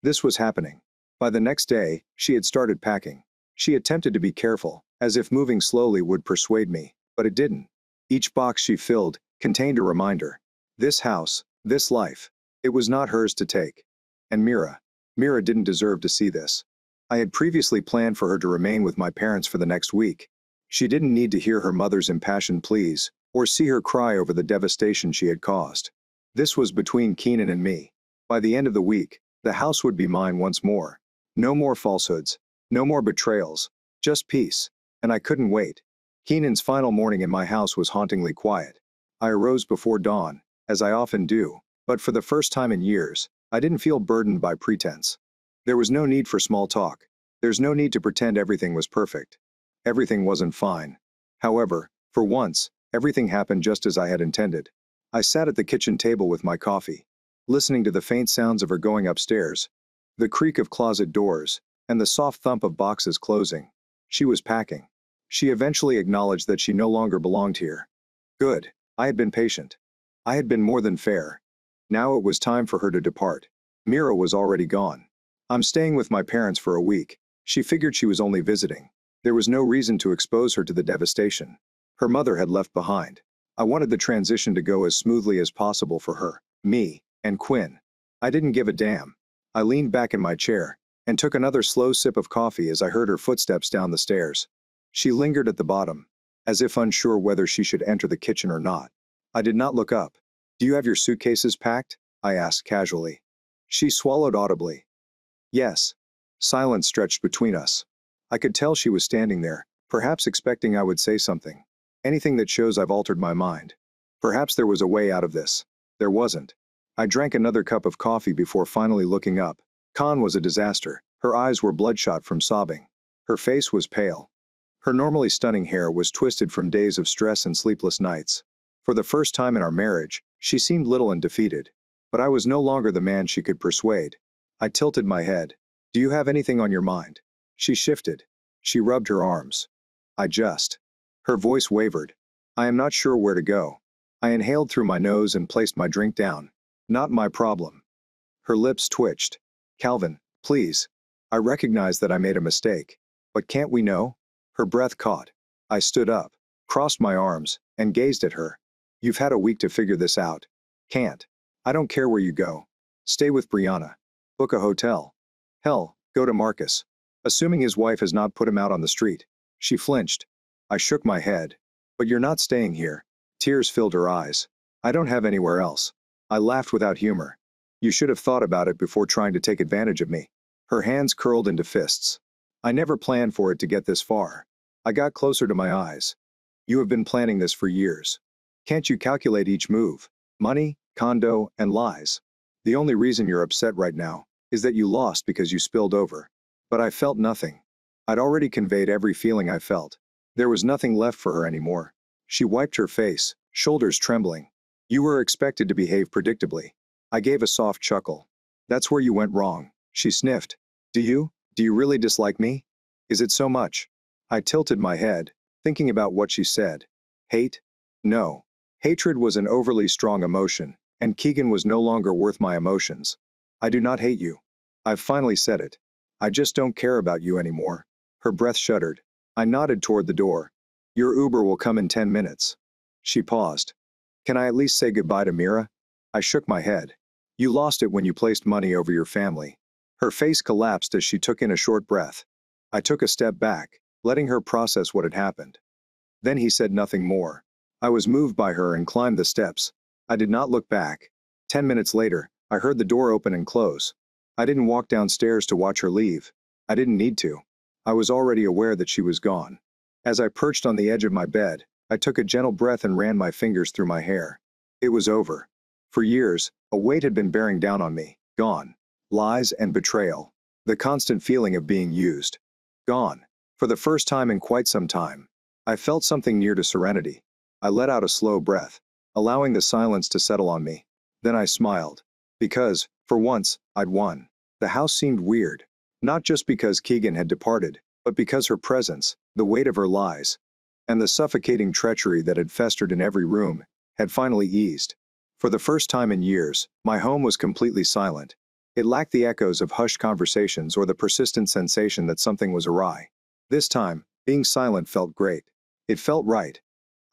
This was happening. By the next day, she had started packing. She attempted to be careful, as if moving slowly would persuade me, but it didn't. Each box she filled contained a reminder. This house, this life, it was not hers to take. And Mira didn't deserve to see this. I had previously planned for her to remain with my parents for the next week. She didn't need to hear her mother's impassioned pleas, or see her cry over the devastation she had caused. This was between Kenan and me. By the end of the week, the house would be mine once more. No more falsehoods, no more betrayals, just peace, and I couldn't wait. Kenan's final morning in my house was hauntingly quiet. I arose before dawn, as I often do, but for the first time in years, I didn't feel burdened by pretense. There was no need for small talk. There's no need to pretend everything was perfect. Everything wasn't fine. However, for once, everything happened just as I had intended. I sat at the kitchen table with my coffee, listening to the faint sounds of her going upstairs, the creak of closet doors, and the soft thump of boxes closing. She was packing. She eventually acknowledged that she no longer belonged here. Good. I had been patient. I had been more than fair. Now it was time for her to depart. Mira was already gone. I'm staying with my parents for a week. She figured she was only visiting. There was no reason to expose her to the devastation her mother had left behind. I wanted the transition to go as smoothly as possible for her, me, and Quinn. I didn't give a damn. I leaned back in my chair and took another slow sip of coffee as I heard her footsteps down the stairs. She lingered at the bottom, as if unsure whether she should enter the kitchen or not. I did not look up. Do you have your suitcases packed? I asked casually. She swallowed audibly. Yes. Silence stretched between us. I could tell she was standing there, perhaps expecting I would say something. Anything that shows I've altered my mind. Perhaps there was a way out of this. There wasn't. I drank another cup of coffee before finally looking up. Khan was a disaster. Her eyes were bloodshot from sobbing. Her face was pale. Her normally stunning hair was twisted from days of stress and sleepless nights. For the first time in our marriage, she seemed little and defeated. But I was no longer the man she could persuade. I tilted my head. Do you have anything on your mind? She shifted. She rubbed her arms. I just. Her voice wavered. I am not sure where to go. I inhaled through my nose and placed my drink down. Not my problem. Her lips twitched. Calvin, please. I recognize that I made a mistake. But can't we know? Her breath caught. I stood up, crossed my arms, and gazed at her. You've had a week to figure this out. Can't. I don't care where you go. Stay with Brianna. Book a hotel. Hell, go to Marcus. Assuming his wife has not put him out on the street. She flinched. I shook my head. But you're not staying here. Tears filled her eyes. I don't have anywhere else. I laughed without humor. You should have thought about it before trying to take advantage of me. Her hands curled into fists. I never planned for it to get this far. I got closer to my eyes. You have been planning this for years. Can't you calculate each move? Money, condo, and lies. The only reason you're upset right now is that you lost because you spilled over. But I felt nothing. I'd already conveyed every feeling I felt. There was nothing left for her anymore. She wiped her face, shoulders trembling. You were expected to behave predictably. I gave a soft chuckle. That's where you went wrong. She sniffed. Do you really dislike me? Is it so much? I tilted my head, thinking about what she said. Hate? No. Hatred was an overly strong emotion, and Keegan was no longer worth my emotions. I do not hate you. I've finally said it. I just don't care about you anymore. Her breath shuddered. I nodded toward the door. Your Uber will come in 10 minutes. She paused. Can I at least say goodbye to Mira? I shook my head. You lost it when you placed money over your family. Her face collapsed as she took in a short breath. I took a step back, letting her process what had happened. Then he said nothing more. I was moved by her and climbed the steps. I did not look back. 10 minutes later, I heard the door open and close. I didn't walk downstairs to watch her leave. I didn't need to. I was already aware that she was gone. As I perched on the edge of my bed, I took a gentle breath and ran my fingers through my hair. It was over. For years, a weight had been bearing down on me. Gone. Lies and betrayal. The constant feeling of being used. Gone. For the first time in quite some time. I felt something near to serenity. I let out a slow breath, allowing the silence to settle on me. Then I smiled. Because, for once, I'd won. The house seemed weird. Not just because Keegan had departed, but because her presence, the weight of her lies, and the suffocating treachery that had festered in every room, had finally eased. For the first time in years, my home was completely silent. It lacked the echoes of hushed conversations or the persistent sensation that something was awry. This time, being silent felt great. It felt right.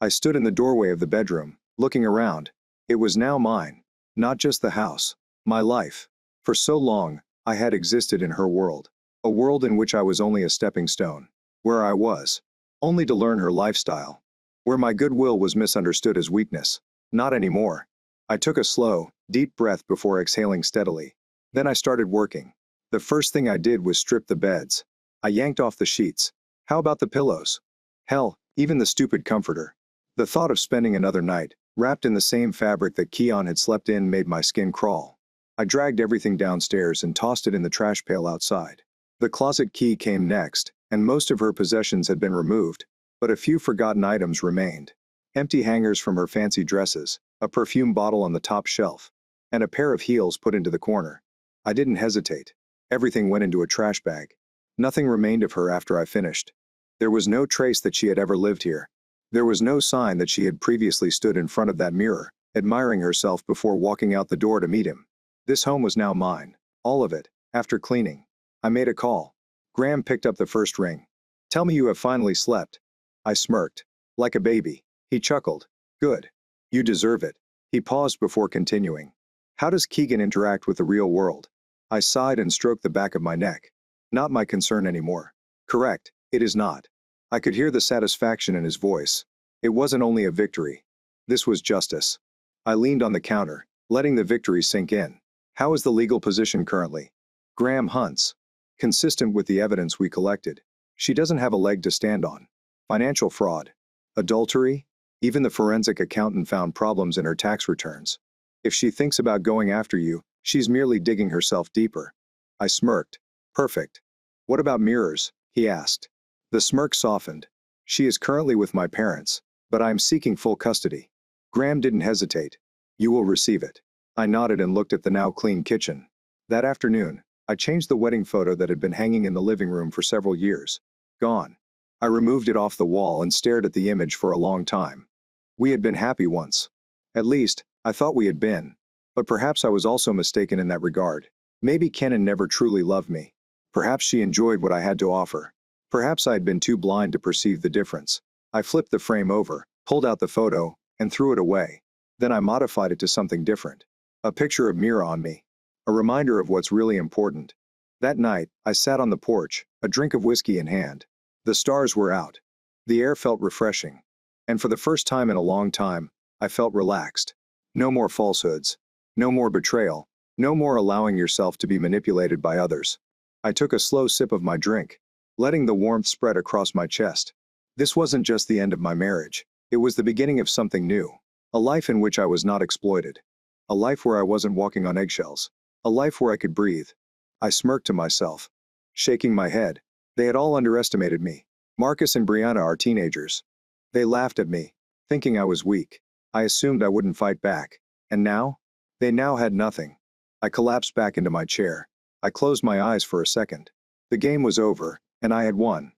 I stood in the doorway of the bedroom, looking around. It was now mine. Not just the house. My life. For so long, I had existed in her world. A world in which I was only a stepping stone. Where I was. Only to learn her lifestyle. Where my goodwill was misunderstood as weakness. Not anymore. I took a slow, deep breath before exhaling steadily. Then I started working. The first thing I did was strip the beds. I yanked off the sheets. How about the pillows? Hell, even the stupid comforter. The thought of spending another night, wrapped in the same fabric that Keon had slept in, made my skin crawl. I dragged everything downstairs and tossed it in the trash pail outside. The closet key came next, and most of her possessions had been removed, but a few forgotten items remained. Empty hangers from her fancy dresses, a perfume bottle on the top shelf, and a pair of heels put into the corner. I didn't hesitate. Everything went into a trash bag. Nothing remained of her after I finished. There was no trace that she had ever lived here. There was no sign that she had previously stood in front of that mirror, admiring herself before walking out the door to meet him. This home was now mine. All of it. After cleaning. I made a call. Graham picked up the first ring. Tell me you have finally slept. I smirked. Like a baby. He chuckled. Good. You deserve it. He paused before continuing. How does Keegan interact with the real world? I sighed and stroked the back of my neck. Not my concern anymore. Correct. It is not. I could hear the satisfaction in his voice. It wasn't only a victory. This was justice. I leaned on the counter, letting the victory sink in. How is the legal position currently? Graham hunts. Consistent with the evidence we collected. She doesn't have a leg to stand on. financial fraud, adultery. Even the forensic accountant found problems in her tax returns. If she thinks about going after you, she's merely digging herself deeper. I smirked. Perfect. What about mirrors? He asked. The smirk softened. She is currently with my parents, but I am seeking full custody. Graham didn't hesitate. You will receive it. I nodded and looked at the now clean kitchen. That afternoon, I changed the wedding photo that had been hanging in the living room for several years. Gone. I removed it off the wall and stared at the image for a long time. We had been happy once. At least, I thought we had been. But perhaps I was also mistaken in that regard. Maybe Kenan never truly loved me. Perhaps she enjoyed what I had to offer. Perhaps I had been too blind to perceive the difference. I flipped the frame over, pulled out the photo, and threw it away. Then I modified it to something different. A picture of Mira on me. A reminder of what's really important. That night, I sat on the porch, a drink of whiskey in hand. The stars were out. The air felt refreshing. And for the first time in a long time, I felt relaxed. No more falsehoods. No more betrayal. No more allowing yourself to be manipulated by others. I took a slow sip of my drink, letting the warmth spread across my chest. This wasn't just the end of my marriage. It was the beginning of something new. A life in which I was not exploited. A life where I wasn't walking on eggshells. A life where I could breathe. I smirked to myself, shaking my head. They had all underestimated me. Marcus and Brianna are teenagers. They laughed at me, thinking I was weak. I assumed I wouldn't fight back. And now? They now had nothing. I collapsed back into my chair. I closed my eyes for a second. The game was over, and I had won.